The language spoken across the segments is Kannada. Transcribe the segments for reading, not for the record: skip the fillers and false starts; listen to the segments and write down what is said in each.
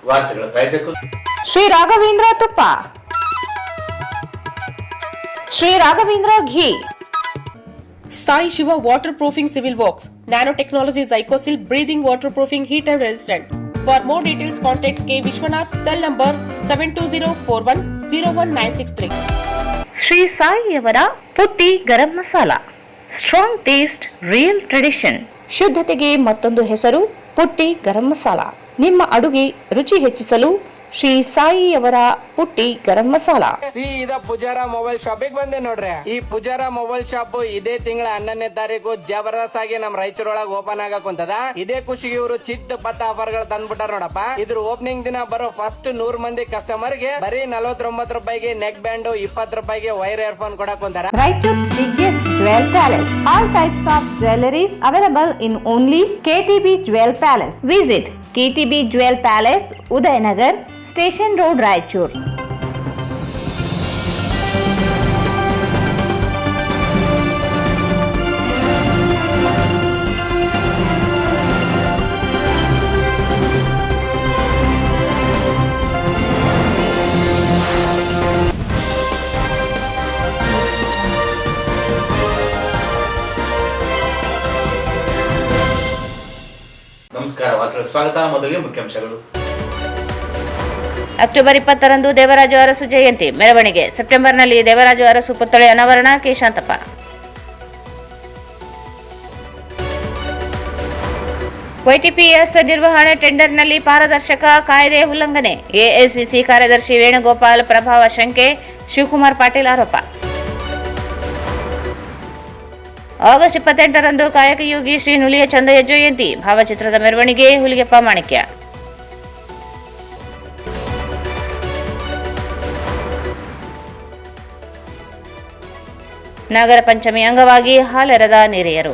ವಾರ್ತೆಗಳ ಪ್ರಾಯೋಜಕರು ಶ್ರೀ ರಾಘವೇಂದ್ರ ತುಪ್ಪ, Shri Raghavendra ghee, Sai Shiva waterproofing civil works, nano technology zycosil breathing waterproofing heat and resistant. For more details contact K Vishwanath, cell number 7204101963. Shri ಸಾಯಿಯವರ Putti garam masala, strong taste, real tradition. ಶುದ್ಧತೆಗೆ ಮತ್ತೊಂದು ಹೆಸರು ಪುಟ್ಟಿ ಗರಂ ಮಸಾಲ. ನಿಮ್ಮ ಅಡುಗೆ ರುಚಿ ಹೆಚ್ಚಿಸಲು ಶ್ರೀ ಸಾಯಿಯವರ ಪುಟ್ಟಿ ಗರಂ ಮಸಾಲ. ಸೀದಾ ಪೂಜಾರ ಮೊಬೈಲ್ ಶಾಪಿಗೆ ಬಂದೆ ನೋಡ್ರಿ. ಈ ಪೂಜಾರ ಮೊಬೈಲ್ ಶಾಪ್ ಇದೇ ತಿಂಗಳ 11ನೇ ತಾರೀಕು ಜಬರ್ದಸ್ತ್ ಆಗಿ ನಮ್ ರಾಯಚೂರೊಳಗ ಓಪನ್ ಆಗಕುಂತದ. ಇದೇ ಖುಷಿಗೆ ಇವರು ಚಿತ್ತ ಪತ್ತ ಆಫರ್ ಗಳು ತಂದ್ಬಿಟ್ಟಾರ ನೋಡಪ್ಪ. ಇದ್ರ ಓಪನಿಂಗ್ ದಿನ ಬರೋ ಫಸ್ಟ್ 100 ಮಂದಿ ಕಸ್ಟಮರ್ ಗೆ ಬರೀ 49 ರೂಪಾಯಿಗೆ ನೆಕ್ ಬ್ಯಾಂಡ್, 20 ರೂಪಾಯಿಗೆ ವೈರ್ ಇಯರ್ಫೋನ್ ಕೊಡಕುಂತಾರ. Raichur's biggest jewel palace. All types of jewelries available in only KTB Jewel Palace. Visit KTB Jewel Palace, Udayanagar, Station Road, Raichur. ನಮಸ್ಕಾರ, ವಾರ್ತೆಗಳ ಸ್ವಾಗತ. ಮೊದಲಿಗೆ ಮುಖ್ಯಾಂಶಗಳು. ಅಕ್ಟೋಬರ್ 20ರಂದು ದೇವರಾಜು ಅರಸು ಜಯಂತಿ ಮೆರವಣಿಗೆ. ಸೆಪ್ಟೆಂಬರ್ನಲ್ಲಿ ದೇವರಾಜು ಅರಸು ಪುತ್ಥಳಿ ಅನಾವರಣ. ಕೆ ಶಾಂತಪ್ಪ. ವೈಟಿಪಿಎಸ್ ನಿರ್ವಹಣೆ ಟೆಂಡರ್ನಲ್ಲಿ ಪಾರದರ್ಶಕ ಕಾಯ್ದೆ ಉಲ್ಲಂಘನೆ. ಎಐಸಿಸಿ ಕಾರ್ಯದರ್ಶಿ ವೇಣುಗೋಪಾಲ್ ಪ್ರಭಾವ ಶಂಕೆ. ಶಿವಕುಮಾರ್ ಪಾಟೀಲ್ ಆರೋಪ. ಆಗಸ್ಟ್ 28ರಂದು ಕಾಯಕಯೋಗಿ ಶ್ರೀ ನುಲಿಯ ಚಂದಯ್ಯ ಜಯಂತಿ. ಭಾವಚಿತ್ರದ ಮೆರವಣಿಗೆ. ಹುಲಿಗೆಪ್ಪ ಮಾಣಿಕ್ಯ. ನಾಗರ ಪಂಚಮಿ ಅಂಗವಾಗಿ ಹಾಲೆರೆದ ನೀರೆಯರು.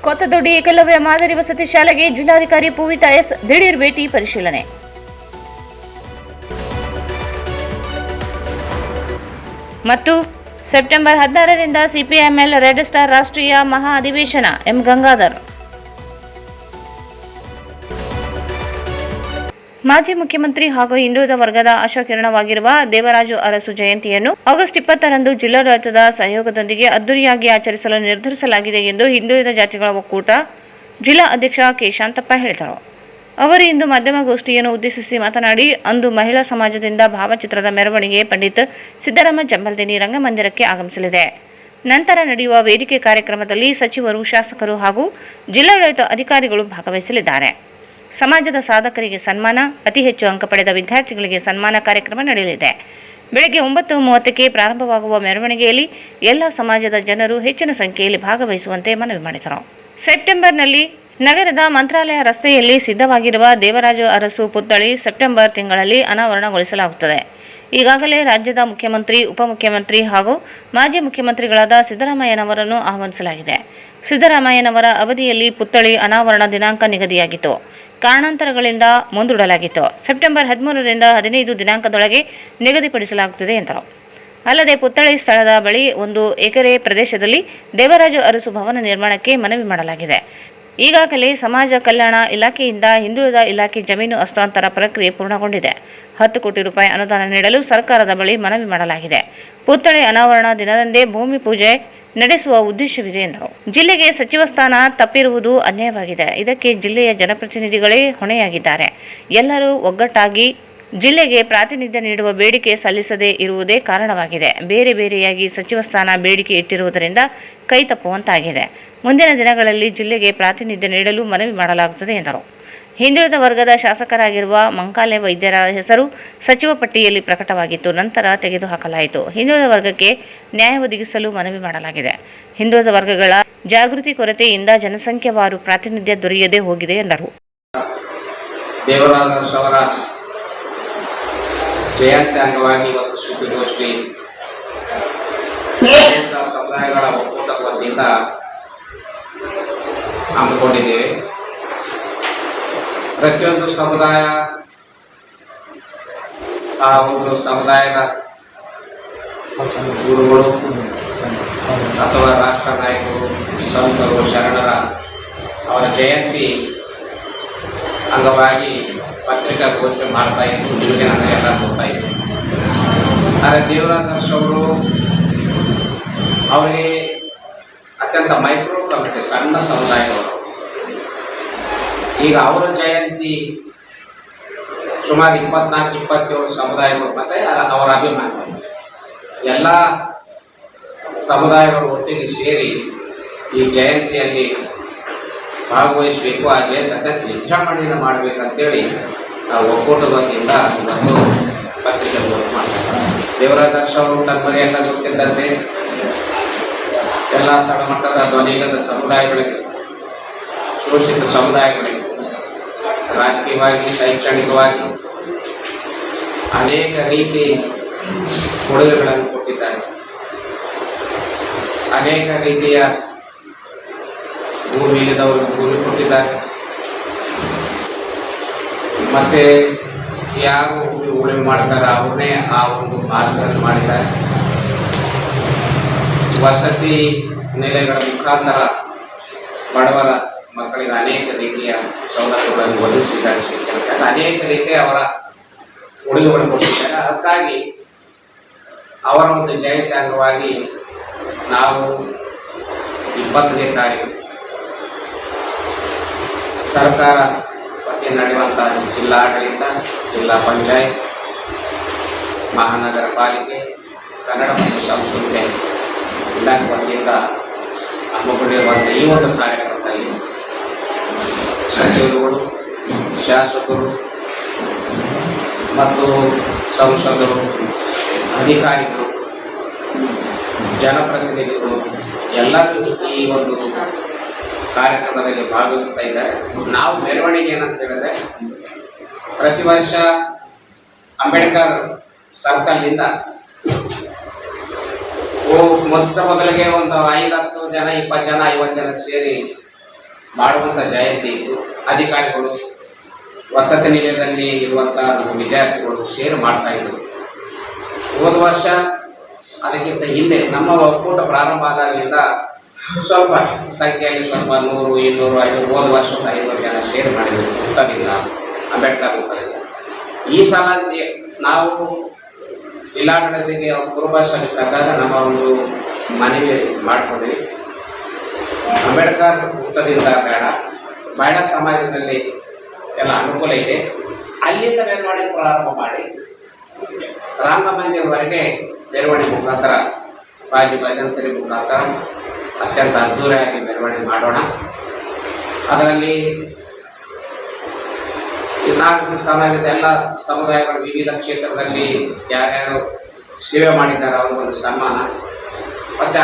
ಕೊತ್ತದೊಡ್ಡಿ ಏಕಲವ್ಯ ಮಾದರಿ ವಸತಿ ಶಾಲೆಗೆ ಜಿಲ್ಲಾಧಿಕಾರಿ ಪೂವಿತಾ ಎಸ್ ದಿಢೀರ್ ಭೇಟಿ ಪರಿಶೀಲನೆ. ಮತ್ತು ಸೆಪ್ಟೆಂಬರ್ 16ರಿಂದ ಸಿಪಿಎಂಎಲ್ ರೆಡ್ ಸ್ಟಾರ್ ರಾಷ್ಟ್ರೀಯ ಮಹಾ ಅಧಿವೇಶನ. ಎಂ ಗಂಗಾಧರ್. ಮಾಜಿ ಮುಖ್ಯಮಂತ್ರಿ ಹಾಗೂ ಹಿಂದುಳಿದ ವರ್ಗದ ಆಶಾಕಿರಣವಾಗಿರುವ ದೇವರಾಜು ಅರಸು ಜಯಂತಿಯನ್ನು ಆಗಸ್ಟ್ 20ರಂದು ಜಿಲ್ಲಾಡಳಿತದ ಸಹಯೋಗದೊಂದಿಗೆ ಅದ್ದೂರಿಯಾಗಿ ಆಚರಿಸಲು ನಿರ್ಧರಿಸಲಾಗಿದೆ ಎಂದು ಹಿಂದುಳಿದ ಜಾತಿಗಳ ಒಕ್ಕೂಟ ಜಿಲ್ಲಾ ಅಧ್ಯಕ್ಷ ಕೆ ಶಾಂತಪ್ಪ ಹೇಳಿದರು. ಅವರು ಇಂದು ಮಾಧ್ಯಮಗೋಷ್ಠಿಯನ್ನು ಉದ್ದೇಶಿಸಿ ಮಾತನಾಡಿ, ಅಂದು ಮಹಿಳಾ ಸಮಾಜದಿಂದ ಭಾವಚಿತ್ರದ ಮೆರವಣಿಗೆ ಪಂಡಿತ್ ಸಿದ್ದರಾಮ ಜಂಬಲ್ದಿನಿ ರಂಗಮಂದಿರಕ್ಕೆ ಆಗಮಿಸಲಿದೆ. ನಂತರ ನಡೆಯುವ ವೇದಿಕೆ ಕಾರ್ಯಕ್ರಮದಲ್ಲಿ ಸಚಿವರು, ಶಾಸಕರು ಹಾಗೂ ಜಿಲ್ಲಾಡಳಿತ ಅಧಿಕಾರಿಗಳು ಭಾಗವಹಿಸಲಿದ್ದಾರೆ. ಸಮಾಜದ ಸಾಧಕರಿಗೆ ಸನ್ಮಾನ, ಅತಿ ಹೆಚ್ಚು ಅಂಕ ಪಡೆದ ವಿದ್ಯಾರ್ಥಿಗಳಿಗೆ ಸನ್ಮಾನ ಕಾರ್ಯಕ್ರಮ ನಡೆಯಲಿದೆ. ಬೆಳಗ್ಗೆ 9:30ಕ್ಕೆ ಪ್ರಾರಂಭವಾಗುವ ಮೆರವಣಿಗೆಯಲ್ಲಿ ಎಲ್ಲ ಸಮಾಜದ ಜನರು ಹೆಚ್ಚಿನ ಸಂಖ್ಯೆಯಲ್ಲಿ ಭಾಗವಹಿಸುವಂತೆ ಮನವಿ ಮಾಡಿದರು. ಸೆಪ್ಟೆಂಬರ್ನಲ್ಲಿ ನಗರದ ಮಂತ್ರಾಲಯ ರಸ್ತೆಯಲ್ಲಿ ಸಿದ್ಧವಾಗಿರುವ ದೇವರಾಜು ಅರಸು ಪುತ್ಥಳಿ ಸೆಪ್ಟೆಂಬರ್ ತಿಂಗಳಲ್ಲಿ ಅನಾವರಣಗೊಳಿಸಲಾಗುತ್ತದೆ. ಈಗಾಗಲೇ ರಾಜ್ಯದ ಮುಖ್ಯಮಂತ್ರಿ, ಉಪಮುಖ್ಯಮಂತ್ರಿ ಹಾಗೂ ಮಾಜಿ ಮುಖ್ಯಮಂತ್ರಿಗಳಾದ ಸಿದ್ದರಾಮಯ್ಯನವರನ್ನು ಆಹ್ವಾನಿಸಲಾಗಿದೆ. ಸಿದ್ದರಾಮಯ್ಯನವರ ಅವಧಿಯಲ್ಲಿ ಪುತ್ಥಳಿ ಅನಾವರಣ ದಿನಾಂಕ ನಿಗದಿಯಾಗಿತ್ತು. ಕಾರಣಾಂತರಗಳಿಂದ ಮುಂದೂಡಲಾಗಿತ್ತು. ಸೆಪ್ಟೆಂಬರ್ 13ರಿಂದ 15 ದಿನಾಂಕದೊಳಗೆ ನಿಗದಿಪಡಿಸಲಾಗುತ್ತದೆ ಎಂದರು. ಅಲ್ಲದೆ ಪುತ್ಥಳಿ ಸ್ಥಳದ ಬಳಿ 1 ಎಕರೆ ಪ್ರದೇಶದಲ್ಲಿ ದೇವರಾಜು ಅರಸು ಭವನ ನಿರ್ಮಾಣಕ್ಕೆ ಮನವಿ ಮಾಡಲಾಗಿದೆ. ಈಗಾಗಲೇ ಸಮಾಜ ಕಲ್ಯಾಣ ಇಲಾಖೆಯಿಂದ ಹಿಂದುಳಿದ ಇಲಾಖೆ ಜಮೀನು ಹಸ್ತಾಂತರ ಪ್ರಕ್ರಿಯೆ ಪೂರ್ಣಗೊಂಡಿದೆ. 10 ಕೋಟಿ ರೂಪಾಯಿ ಅನುದಾನ ನೀಡಲು ಸರ್ಕಾರದ ಬಳಿ ಮನವಿ ಮಾಡಲಾಗಿದೆ. ಪುತ್ಥಳಿ ಅನಾವರಣ ದಿನದಂದೇ ಭೂಮಿ ಪೂಜೆ ನಡೆಸುವ ಉದ್ದೇಶವಿದೆ ಎಂದರು. ಜಿಲ್ಲೆಗೆ ಸಚಿವ ಸ್ಥಾನ ತಪ್ಪಿರುವುದು ಅನ್ಯಾಯವಾಗಿದೆ. ಇದಕ್ಕೆ ಜಿಲ್ಲೆಯ ಜನಪ್ರತಿನಿಧಿಗಳೇ ಹೊಣೆಯಾಗಿದ್ದಾರೆ. ಎಲ್ಲರೂ ಒಗ್ಗಟ್ಟಾಗಿ ಜಿಲ್ಲೆಗೆ ಪ್ರಾತಿನಿಧ್ಯ ನೀಡುವ ಬೇಡಿಕೆ ಸಲ್ಲಿಸದೇ ಇರುವುದೇ ಕಾರಣವಾಗಿದೆ. ಬೇರೆ ಬೇರೆಯಾಗಿ ಸಚಿವ ಸ್ಥಾನ ಬೇಡಿಕೆ ಇಟ್ಟಿರುವುದರಿಂದ ಕೈ ತಪ್ಪುವಂತಾಗಿದೆ. ಮುಂದಿನ ದಿನಗಳಲ್ಲಿ ಜಿಲ್ಲೆಗೆ ಪ್ರಾತಿನಿಧ್ಯ ನೀಡಲು ಮನವಿ ಮಾಡಲಾಗುತ್ತದೆ ಎಂದರು. ಹಿಂದುಳಿದ ವರ್ಗದ ಶಾಸಕರಾಗಿರುವ ಮಂಕಾಲೆ ವೈದ್ಯರ ಹೆಸರು ಸಚಿವ ಪಟ್ಟಿಯಲ್ಲಿ ಪ್ರಕಟವಾಗಿತ್ತು. ನಂತರ ತೆಗೆದುಹಾಕಲಾಯಿತು. ಹಿಂದುಳಿದ ವರ್ಗಕ್ಕೆ ನ್ಯಾಯ ಒದಗಿಸಲು ಮನವಿ ಮಾಡಲಾಗಿದೆ. ಹಿಂದುಳಿದ ವರ್ಗಗಳ ಜಾಗೃತಿ ಕೊರತೆಯಿಂದ ಜನಸಂಖ್ಯಾವಾರು ಪ್ರಾತಿನಿಧ್ಯ ದೊರೆಯದೇ ಹೋಗಿದೆ ಎಂದರು. ಜಯಂತಿ ಅಂಗವಾಗಿ ಇವತ್ತು ಸುದ್ದಿಗೋಷ್ಠಿ ಸಮುದಾಯಗಳ ಒಕ್ಕೂಟದ ವತಿಯಿಂದ ಹಮ್ಮಿಕೊಂಡಿದ್ದೇವೆ. ಪ್ರತಿಯೊಂದು ಸಮುದಾಯ ಆ ಒಂದು ಸಮುದಾಯದ ಗುರುಗಳು ಅಥವಾ ರಾಷ್ಟ್ರ ನಾಯಕರು, ಸಂತರು, ಶರಣರ ಅವರ ಜಯಂತಿ ಅಂಗವಾಗಿ ಪತ್ರಿಕಾಗೋಷ್ಠಿ ಮಾಡ್ತಾ ಇದ್ದು ನಿಮಗೆ ನನಗೆಲ್ಲ ಗೊತ್ತಾಯಿತು. ಆದರೆ ದೇವರಾಜ್ ಅರಸು ಅವರು ಅವರಿಗೆ ಅತ್ಯಂತ ಮೈಕ್ರೋ ಕಮ್ಯುನಿಟಿ, ಸಣ್ಣ ಸಮುದಾಯದವರು. ಈಗ ಅವರ ಜಯಂತಿ ಸುಮಾರು 24-27 ಸಮುದಾಯಗಳು ಮತ್ತು ಅವರ ಅಭಿಮಾನ ಎಲ್ಲ ಸಮುದಾಯಗಳು ಒಟ್ಟಿಗೆ ಸೇರಿ ಈ ಜಯಂತಿಯಲ್ಲಿ ಭಾಗವಹಿಸಬೇಕು. ಆ ಜಯಂತಿ ವಿಜೃಂಭಣೆಯಿಂದ ಮಾಡಬೇಕಂತೇಳಿ ನಾವು ಒಕ್ಕೂಟದ ವತಿಯಿಂದ ಇವತ್ತು ಪತ್ರಿಕೆ ಮಾಡ್ತಾರೆ. ದೇವರಾಜ್ ಅರಸು ಅವರು ತನ್ಮರೆಯಲ್ಲ ಗೊತ್ತಿದ್ದಂತೆ ಎಲ್ಲ ತಳಮಟ್ಟದ ಧ್ವನಿಗದ ಸಮುದಾಯಗಳಿಗೆ, ಶೋಷಿತ ಸಮುದಾಯಗಳಿಗೆ ರಾಜಕೀಯವಾಗಿ, ಶೈಕ್ಷಣಿಕವಾಗಿ ಅನೇಕ ರೀತಿ ಕೊಡುಗೆಗಳನ್ನು ಕೊಟ್ಟಿದ್ದಾರೆ. ಅನೇಕ ರೀತಿಯ ಭೂಮಿ ಇಲ್ಲದವರಿಗೆ ಭೂಮಿ ಕೊಟ್ಟಿದ್ದಾರೆ. ಮತ್ತು ಯಾರು ಉಳುಮೆ ಮಾಡ್ತಾರೆ ಅವ್ರನ್ನೇ ಆ ಒಂದು ಮಾರ್ಗಗಳನ್ನು ಮಾಡಿದ್ದಾರೆ. ವಸತಿ ನೆಲೆಗಳ ಮುಖಾಂತರ ಬಡವರ ಮಕ್ಕಳಿಗೆ ಅನೇಕ ರೀತಿಯ ಸೌಲಭ್ಯಗಳನ್ನು ಒದಗಿಸಿದ್ದಾರೆ. ಶಿಕ್ಷಣಕ್ಕೆ ಅನೇಕ ರೀತಿಯ ಅವರ ಉಡುಗೆಗಳನ್ನು ಕೊಟ್ಟಿದ್ದಾರೆ. ಅದಕ್ಕಾಗಿ ಅವರ ಒಂದು ಜಯಂತಿ ಅಂಗವಾಗಿ ನಾವು 20ನೇ ತಾರೀಕು ಸರ್ಕಾರ ವತಿಯಿಂದ ನಡೆಯುವಂಥ ಜಿಲ್ಲಾಡಳಿತ, ಜಿಲ್ಲಾ ಪಂಚಾಯತ್, ಮಹಾನಗರ ಪಾಲಿಕೆ, ಕನ್ನಡ ಮತ್ತು ಸಂಸ್ಕೃತಿ ಇಲಾಖೆ ವತಿಯಿಂದ ಹಮ್ಮಿಕೊಂಡಿರುವಂಥ ಈ ಒಂದು ಕಾರ್ಯಕ್ರಮದಲ್ಲಿ ಸಚಿವರುಗಳು, ಶಾಸಕರು ಮತ್ತು ಸಂಸದರು, ಅಧಿಕಾರಿಗಳು, ಜನಪ್ರತಿನಿಧಿಗಳು ಎಲ್ಲರೂ ಈ ಒಂದು ಕಾರ್ಯಕ್ರಮದಲ್ಲಿ ಭಾಗವಹಿಸ್ತಾ ಇದ್ದಾರೆ. ನಾವು ಮೆರವಣಿಗೆ ಏನಂತ ಹೇಳಿದ್ರೆ, ಪ್ರತಿ ವರ್ಷ ಅಂಬೇಡ್ಕರ್ ಸರ್ಕಲ್ನಿಂದ ಮೊದಲಿಗೆ ಒಂದು 5-10 ಜನ, 20 ಜನ, 50 ಜನ ಸೇರಿ ಮಾಡುವಂಥ ಜಯಂತಿ ಇತ್ತು. ಅಧಿಕಾರಿಗಳು, ವಸತಿ ನಿಲಯದಲ್ಲಿ ಇರುವಂಥ ನಮ್ಮ ವಿದ್ಯಾರ್ಥಿಗಳು ಸೇರಿ ಮಾಡ್ತಾ ಇದ್ದರು. ಹೋದ ವರ್ಷ ಅದಕ್ಕಿಂತ ಹಿಂದೆ ನಮ್ಮ ಒಕ್ಕೂಟ ಪ್ರಾರಂಭ ಆದಾಗಲಿಂದ ಸ್ವಲ್ಪ ಸಂಖ್ಯೆಯಲ್ಲಿ ಸ್ವಲ್ಪ 100, 200, 500, ಹೋದ ವರ್ಷ ಒಂದು 500 ಜನ ಸೇರಿ ಮಾಡಿದ್ರು ವೃತ್ತದಿಂದ, ಅಂಬೇಡ್ಕರ್ ವೃತ್ತದಿಂದ. ಈ ಸಲ ನಾವು ಜಿಲ್ಲಾಡಳಿತಕ್ಕೆ ಪೂರ್ವಭಾಷೆ ಕರೆದಾಗ ನಮ್ಮ ಒಂದು ಮನವಿ ಮಾಡಿಕೊಂಡ್ವಿ. ಅಂಬೇಡ್ಕರ್ ವೃತ್ತದಿಂದ ಬೇಡ, ಮಹಿಳಾ ಸಮಾಜದಲ್ಲಿ ಎಲ್ಲ ಅನುಕೂಲ ಇದೆ, ಅಲ್ಲಿಂದ ಮೆರವಣಿಗೆ ಪ್ರಾರಂಭ ಮಾಡಿ ರಂಗಮಂದಿರವರೆಗೆ ಮೆರವಣಿಗೆ ಮುಖಾಂತರ, ಬಾಜಿ ಭಜಂತ್ರಿ ಮುಖಾಂತರ ಅತ್ಯಂತ ಅದ್ದೂರಿಯಾಗಿ ಮೆರವಣಿಗೆ ಮಾಡೋಣ. ಅದರಲ್ಲಿ ಈ ನಾಗರಿಕ ಸಮಾಜದ ಎಲ್ಲ ಸಮುದಾಯಗಳು ವಿವಿಧ ಕ್ಷೇತ್ರದಲ್ಲಿ ಯಾರ್ಯಾರು ಸೇವೆ ಮಾಡಿದ್ದಾರೆ ಅವ್ರಿಗೊಂದು ಸನ್ಮಾನ, ಮತ್ತು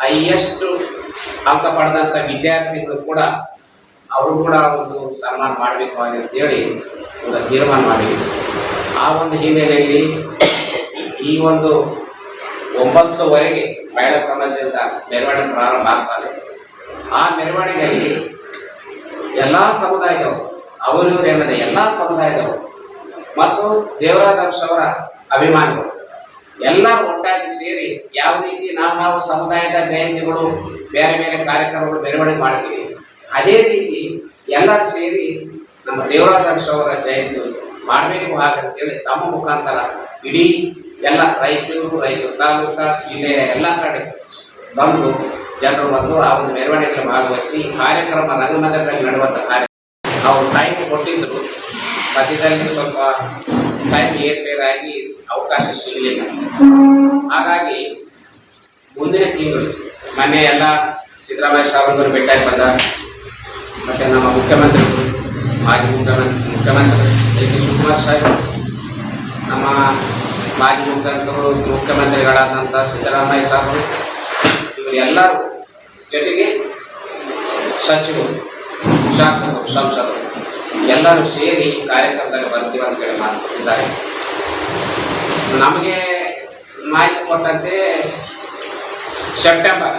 ಹೈಯೆಸ್ಟ್ ಅಂಕ ಪಡೆದಂಥ ವಿದ್ಯಾರ್ಥಿಗಳು ಕೂಡ ಅವರು ಕೂಡ ಒಂದು ಸನ್ಮಾನ ಮಾಡಬೇಕು ಅಂತೇಳಿ ಒಂದು ತೀರ್ಮಾನ ಮಾಡಿದ್ವಿ. ಆ ಒಂದು ಹಿನ್ನೆಲೆಯಲ್ಲಿ ಈ ಒಂದು 9ವರೆಗೆ ಮಹಿಳಾ ಸಮಾಜದಿಂದ ಮೆರವಣಿಗೆ ಪ್ರಾರಂಭ ಆಗ್ತದೆ. ಆ ಮೆರವಣಿಗೆಯಲ್ಲಿ ಎಲ್ಲ ಸಮುದಾಯದವರು, ಅವರಿವರೇನದ ಎಲ್ಲ ಸಮುದಾಯದವರು ಮತ್ತು ದೇವರಾಜ್ ಅರಸು ಅವರ ಅಭಿಮಾನಿಗಳು ಎಲ್ಲರೂ ಒಟ್ಟಾಗಿ ಸೇರಿ ಯಾವ ರೀತಿ ನಾವು ಸಮುದಾಯದ ಜಯಂತಿಗಳು, ಬೇರೆ ಬೇರೆ ಕಾರ್ಯಕ್ರಮಗಳು ಮೆರವಣಿಗೆ ಮಾಡ್ತೀವಿ, ಅದೇ ರೀತಿ ಎಲ್ಲರೂ ಸೇರಿ ನಮ್ಮ ದೇವರಾಜ್ ಅರಸು ಅವರ ಜಯಂತಿ ಮಾಡಬೇಕು ಹಾಗಂತೇಳಿ ತಮ್ಮ ಮುಖಾಂತರ ಇಡೀ ಎಲ್ಲ ರಾಯಚೂರು ತಾಲೂಕು ಜಿಲ್ಲೆಯ ಎಲ್ಲ ಕಡೆ ಬಂದು ಜನರು ಬಂದು ಆ ಒಂದು ಮೆರವಣಿಗೆಯಲ್ಲಿ ಭಾಗವಹಿಸಿ ಕಾರ್ಯಕ್ರಮ ರಂಗಮಂದಿರದಲ್ಲಿ ನಡೆಯುವಂಥ ಕಾರ್ಯಕ್ರಮ ಅವರು ಟೈಮ್ ಕೊಟ್ಟಿದ್ದರು. ಮಧ್ಯದಲ್ಲಿ ಸ್ವಲ್ಪ ಟೈಮ್ ಏರ್ಪೇರಾಗಿ ಅವಕಾಶ ಸಿಗಲಿಲ್ಲ. ಹಾಗಾಗಿ ಮುಂದಿನ ತಿಂಗಳು ಮೊನ್ನೆ ಎಲ್ಲ ಸಿದ್ದರಾಮಯ್ಯ ಸಾಹೇಬರು ಭೇಟಿಯಾಗಿ ಬಂದ, ಮತ್ತು ನಮ್ಮ ಮುಖ್ಯಮಂತ್ರಿಗಳು, ಮಾಜಿ ಮುಖ್ಯಮಂತ್ರಿ ಎಚ್ ಡಿ ಶಿವಕುಮಾರ್ ಸಾಹೇಬರು, ನಮ್ಮ ಮಾಜಿ ಮುಖ್ಯಮಂತ್ರಿಗಳಾದಂಥ ಸಿದ್ದರಾಮಯ್ಯ ಸಾಹೇಬರು, ಇವರೆಲ್ಲರೂ ಜೊತೆಗೆ ಸಚಿವರು, ಶಾಸಕರು, ಸಂಸದರು ಎಲ್ಲರೂ ಸೇರಿ ಕಾರ್ಯಕ್ರಮದಲ್ಲಿ ಬರ್ತೀವಿ ಅಂತೇಳಿ ಮಾತುಕೊಟ್ಟಿದ್ದಾರೆ. ನಮಗೆ ಮಾಹಿತಿ ಕೊಟ್ಟಂತೆ ಸೆಪ್ಟೆಂಬರ್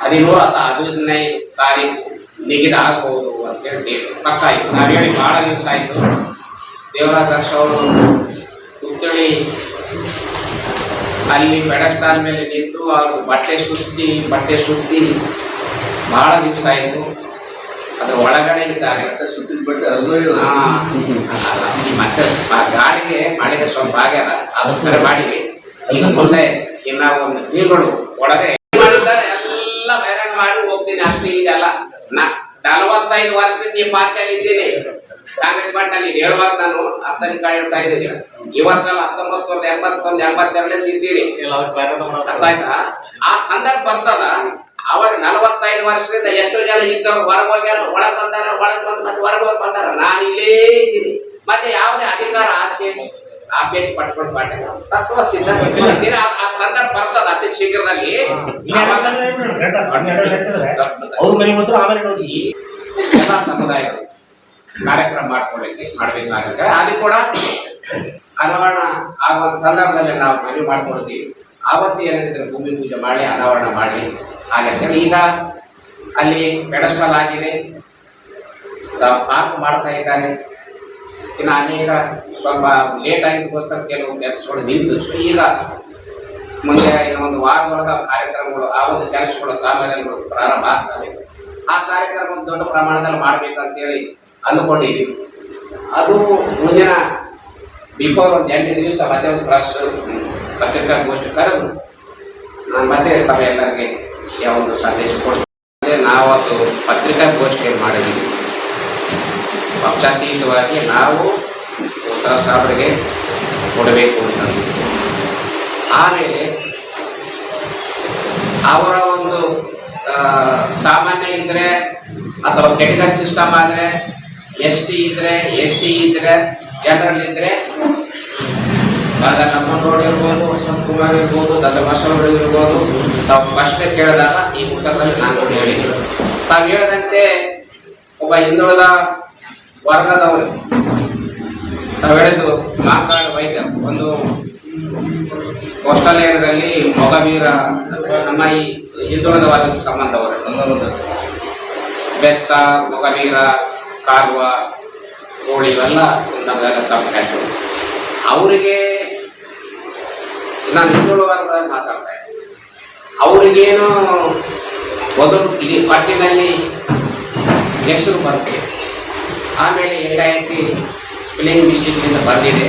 13 ಅಥವಾ 15ನೇ ತಾರೀಕು ನಿಗದಿ ಆಗಬಹುದು ಅಂತೇಳಿ ಡೇಟ್ ಪಕ್ಕ ಆಯಿತು. ನಾವು ಹೇಳಿ ಭಾಳ ದಿವಸ ಆಯಿತು. ದೇವರಾಜ್ ಅರಸು ಅವರು ಪುತ್ಥಳಿ ಅಲ್ಲಿ ಪೆಡಸ್ಟಾಲ್ ಮೇಲೆ ನಿಂತು ಅವರು ಬಟ್ಟೆ ಸುತ್ತಿ ಬಹಳ ದಿವಸ ಆಯಿತು. ಅದರ ಒಳಗಡೆ ಇದ್ದಾರೆ. ಮತ್ತೆ ಆ ಗಾಳಿಗೆ ಮಳೆಗೆ ಸ್ವಲ್ಪ ಆಗ್ಯಾರ, ಅದಕ್ಕೋಸ್ಕರ ಮಾಡಿವಿ. ಮುಂದೆ ಇನ್ನ ಒಂದು ತಿಂಗಳು ಒಳಗೆ ಮಾಡಿದ್ದಾರೆ, ಎಲ್ಲ ಮೆರವಣಿಗೆ ಮಾಡಿ ಹೋಗ್ತೀನಿ ಅಷ್ಟು. ಈಗಲ್ಲ 45 ವರ್ಷದಿಂದ ಈ ಪಾರ್ಟಿಯಲ್ಲಿ ಇದ್ದೀನಿ. ಕಾಂಗ್ರೆಸ್ ಪಾರ್ಟಿಯಲ್ಲಿ ಹೇಳ್ಬಾರ್ದು, ನಾನು ಅರ್ಥದಲ್ಲಿ ಕಾಯ್ತಾ ಇದ್ದೀನಿ. ಇವತ್ತಲ್ಲ 1981, 82 ಇದ್ದೀರಿ. ಅರ್ಥ ಆಯ್ತಾ? ಆ ಸಂದರ್ಭ ಬರ್ತದ. ಅವಾಗ 45 ವರ್ಷದಿಂದ ಎಷ್ಟೋ ಜನ ಇದ್ದವ್ರು ಹೊರಗೆ ಹೋಗ್ಯಾರ, ಒಳಗೆ ಬಂದಾರ, ಒಳಗೆ ಬಂದು ಮತ್ತೆ ಹೊರಗೆ ಹೋಗಿ ಬಂದಾರ. ನಾನು ಇಲ್ಲೇ ಇದ್ದೀನಿ. ಮತ್ತೆ ಯಾವುದೇ ಅಧಿಕಾರ ಆಸೆ ಆಪೇಕ್ಷೆ ಪಟ್ಕೊಂಡು ಪಾಠ ತತ್ವ ಸಿದ್ಧ ಆ ಸಂದರ್ಭ ಬರ್ತದ ಅತಿ ಶೀಘ್ರದಲ್ಲಿ. ಎಲ್ಲ ಸಮುದಾಯಗಳು ಕಾರ್ಯಕ್ರಮ ಮಾಡ್ಬೇಕಾಗುತ್ತೆ. ಅದು ಕೂಡ ಅನಾವರಣ ಆಗುವ ಸಂದರ್ಭದಲ್ಲಿ ನಾವು ಮನವಿ ಮಾಡ್ಕೊಳ್ತೀವಿ. ಆವತ್ತು ಏನಿದ್ರೆ ಭೂಮಿ ಪೂಜೆ ಮಾಡಿ ಅನಾವರಣ ಮಾಡಿ ಹಾಗಂತೇಳಿ. ಈಗ ಅಲ್ಲಿ ಪೆಡಸ್ಟಾಲ್ ಆಗಿದೆ, ಪಾರ್ಕ್ ಮಾಡ್ತಾ ಇದ್ದಾರೆ. ಇನ್ನು ಅನೇಕ ಸ್ವಲ್ಪ ಲೇಟ್ ಆಗಿದ್ದಕ್ಕೋಸ್ಕರ ಕೆಲವು ಕೆಲಸಗಳು ನಿಂತು ಈಗ ಮುಂದೆ ಇನ್ನೊಂದು ವಾರದೊಳಗ ಕಾರ್ಯಕ್ರಮಗಳು ಆ ಒಂದು ಕೆಲಸಗಳು ಕಾಮಗಾರಿಗಳು ಪ್ರಾರಂಭ ಆಗ್ತವೆ. ಆ ಕಾರ್ಯಕ್ರಮ ದೊಡ್ಡ ಪ್ರಮಾಣದಲ್ಲಿ ಮಾಡಬೇಕಂತೇಳಿ ಅಂದುಕೊಂಡಿದ್ದೀವಿ. ಅದು ಮುಂದಿನ ಬಿಫೋರ್ ಒಂದು 8 ದಿವಸ ಮತ್ತೆ ಒಂದು ಪತ್ರಿಕಾಗೋಷ್ಠಿ ಕರೆದು ನಾನು ಮತ್ತೆ ತಮ್ಮೆಲ್ಲರಿಗೆ ಯಾವೊಂದು ಸಂದೇಶ ಕೊಡ್ತೇನೆ. ನಾವತ್ತು ಪತ್ರಿಕಾಗೋಷ್ಠಿಯನ್ನು ಮಾಡಿದ್ದೀವಿ. ಪಕ್ಷಾತೀತವಾಗಿ ನಾವು ಉತ್ತರ ಸಾಹೇಬರಿಗೆ ಕೊಡಬೇಕು ಅಂತ. ಆಮೇಲೆ ಅವರ ಒಂದು ಸಾಮಾನ್ಯ ಇದ್ರೆ ಅಥವಾ ಕೆಟಗರಿ ಸಿಸ್ಟಮ್ ಆದರೆ ST ಇದ್ರೆ, SC ಇದ್ರೆ, ಜನರಲ್ ಇದ್ರೆ ನಮ್ಮನೋಡು ಇರ್ಬೋದು, ವಸಂತ ಕುಮಾರ್ ಇರ್ಬೋದು, ದತ್ತಬಸವನವರು ಇರ್ಬೋದು. ತಾವು ಫಸ್ಟ್ ಕೇಳಿದಾಗ ಈ ಪುಸ್ತಕದಲ್ಲಿ ನಾನು ಹೇಳಿದ್ದೀನಿ. ತಾವು ಹೇಳಿದಂತೆ ಒಬ್ಬ ಹಿಂದುಳಿದ ವರ್ಗದವರು ತಾವು ಹೇಳಿದ್ದು ಮಾಕಾಡು ವೈದ್ಯ ಒಂದು ಕೋಸ್ಟಲ್ ಏರಿಯಾದಲ್ಲಿ ಮೊಗವೀರ ನಮ್ಮ ಈ ಹಿಂದುಳಿದ ವರ್ಗದ ಸಂಬಂಧವರು ಬೆಸ್ತ, ಮೊಗವೀರ, ಕಾರ್ವ, ಕೋಳಿ ಇವೆಲ್ಲ ನಮ್ಮೆಲ್ಲ ಸಂಖ್ಯಾಶರು. ಅವರಿಗೆ ನಾನು ಹಿಂದುಳಿದ ವರ್ಗದಲ್ಲಿ ಮಾತಾಡ್ತಾ ಇದ್ದೀನಿ. ಅವರಿಗೇನು ಮೊದಲು ಪಟ್ಟಿನಲ್ಲಿ ಹೆಸರು ಬರ್ತದೆ, ಆಮೇಲೆ ಏಕಾಏಕಿ ಸ್ಪೆಲ್ಲಿಂಗ್ ಮಿಸ್ಟೇಕ್ನಿಂದ ಬಂದಿದೆ.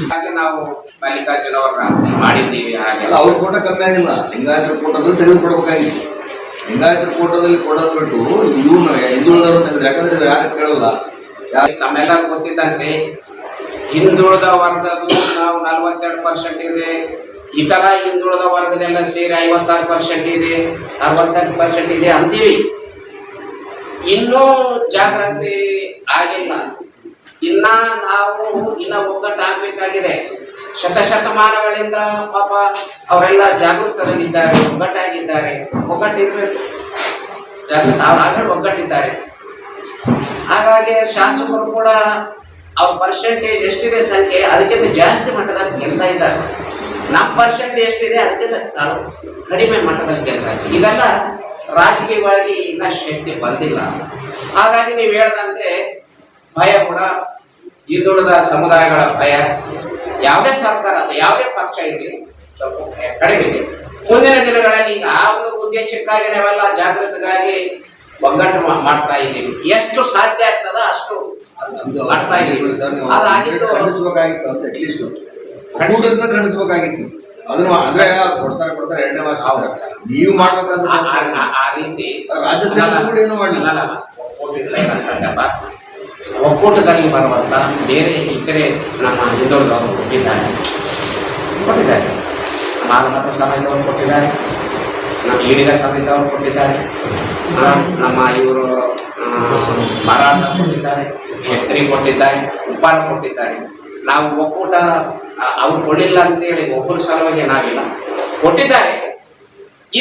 ಹಾಗೆ ನಾವು ಮಲ್ಲಿಕಾರ್ಜುನ ಅವ್ರನ್ನ ಮಾಡಿದ್ದೀವಿ. ಹಾಗೆ ಅವ್ರ ಫೋಟೋ ಕಮ್ಮಿ ಆಗಿಲ್ಲ, ಲಿಂಗಾಯತರ ಫೋಟೋದಲ್ಲಿ ತೆಗೆದುಕೊಡ್ಬೇಕಾಗಿತ್ತು. ಲಿಂಗಾಯತರ ಫೋಟೋದಲ್ಲಿ ಕೊಡೋದು ಬಿಟ್ಟು ಇವನು ಹಿಂದುಳಿದವರು ತೆಗೆದ್ರೆ, ಯಾಕಂದ್ರೆ ಯಾರು ಕೇಳಲ್ಲ. ತಮ್ಮೆಲ್ಲರೂ ಗೊತ್ತಿದ್ದಂತೆ ಹಿಂದುಳಿದ ವರ್ಗದ್ದು ನಾವು 42% ಇದೆ, ಇತರ ಹಿಂದುಳಿದ ವರ್ಗದೆಲ್ಲ ಸೇರಿ 56% ಇದೆ, 68% ಇದೆ ಅಂತೀವಿ. ಇನ್ನೂ ಜಾಗೃತಿ ಆಗಿಲ್ಲ. ಇನ್ನ ಒಗ್ಗಟ್ಟಾಗಬೇಕಾಗಿದೆ. ಶತಮಾನಗಳಿಂದ ಪಾಪ ಅವರೆಲ್ಲ ಜಾಗೃತರಾಗಿದ್ದಾರೆ, ಒಗ್ಗಟ್ಟಾಗಿದ್ದಾರೆ. ಒಗ್ಗಟ್ಟಿರ್ಬೇಕು, ಜಾಗೃತ ಅವರಾಗಲೂ ಒಗ್ಗಟ್ಟಿದ್ದಾರೆ. ಹಾಗಾಗಿ ಶಾಸಕರು ಕೂಡ ಅವ್ರ ಪರ್ಸೆಂಟೇಜ್ ಎಷ್ಟಿದೆ ಸಂಖ್ಯೆ ಅದಕ್ಕಿಂತ ಜಾಸ್ತಿ ಮಟ್ಟದಲ್ಲಿ ಗೆಲ್ತಾ ಇದ್ದಾರೆ. ನಮ್ಮ ಪರ್ಸೆಂಟ್ ಎಷ್ಟಿದೆ ಅದಕ್ಕಿಂತ ಕಡಿಮೆ ಮಟ್ಟದಲ್ಲಿ ಗೆಲ್ತಾ ಇದ್ದಾರೆ. ಇದೆಲ್ಲ ರಾಜಕೀಯವಾಗಿ ಇನ್ನ ಶಕ್ತಿ ಬಂದಿಲ್ಲ. ಹಾಗಾಗಿ ನೀವು ಹೇಳ್ದಂತೆ ಭಯ ಕೂಡ ಹಿಂದುಳಿದ ಸಮುದಾಯಗಳ ಭಯ ಯಾವುದೇ ಸರ್ಕಾರ ಅಥವಾ ಯಾವುದೇ ಪಕ್ಷ ಇರಲಿ ಸ್ವಲ್ಪ ಭಯ ಕಡಿಮೆ ಇದೆ. ಮುಂದಿನ ದಿನಗಳಲ್ಲಿ ಈಗ ಆ ಒಂದು ಉದ್ದೇಶಕ್ಕಾಗಿ ನಾವೆಲ್ಲ ಜಾಗೃತಿಗಾಗಿ ಒಗ್ಗಟ್ಟು ಮಾಡ್ತಾ ಇದ್ದೀವಿ. ಎಷ್ಟು ಸಾಧ್ಯ ಆಗ್ತದ ಅಷ್ಟು ಮಾಡ್ತಾ ಇದ್ದೀವಿ. ಅದಾಗಿದ್ದು ಖಂಡಿಸಬೇಕಾಗಿತ್ತು ಅಂತ ಅಟ್ಲೀಸ್ಟ್ ಖಂಡಿಸಬೇಕಾಗಿತ್ತು. ಅದನ್ನು ಅಂದ್ರೆ ಕೊಡ್ತಾರೆ 2ನೇ ವರ್ಷ ನೀವು ಮಾಡ್ಬೇಕಂತ ಆ ರೀತಿ ರಾಜ್ಯ ಸೇವೆ ಕೂಡ ಏನು ಮಾಡಲಿಲ್ಲ. ಒಕ್ಕೂಟದಲ್ಲಿ ಬರುವಂತ ಬೇರೆ ಇತರೆ ನಮ್ಮ ಹಿಂದುಳಿದವರು ಕೊಟ್ಟಿದ್ದಾರೆ. ನಮ್ಮ ಆಲಮತ ಸಮಾಜದವರು ಕೊಟ್ಟಿದ್ದಾರೆ, ನಮ್ಮ ಈಡಿಗ ಸಮಾಜದವರು ಕೊಟ್ಟಿದ್ದಾರೆ, ನಮ್ಮ ಇವರು ಮರಾಠ ಕೊಟ್ಟಿದ್ದಾರೆ, ಕ್ಷತ್ರಿ ಕೊಟ್ಟಿದ್ದಾರೆ, ಉಪ್ಪಾರ ಕೊಟ್ಟಿದ್ದಾರೆ. ನಾವು ಒಕ್ಕೂಟ ಅವ್ರು ಕೊಡಲಿಲ್ಲ ಅಂತೇಳಿ ಒಬ್ಬರ ಸಲುವಾಗಿ ನಾವಿಲ್ಲ, ಕೊಟ್ಟಿದ್ದಾರೆ.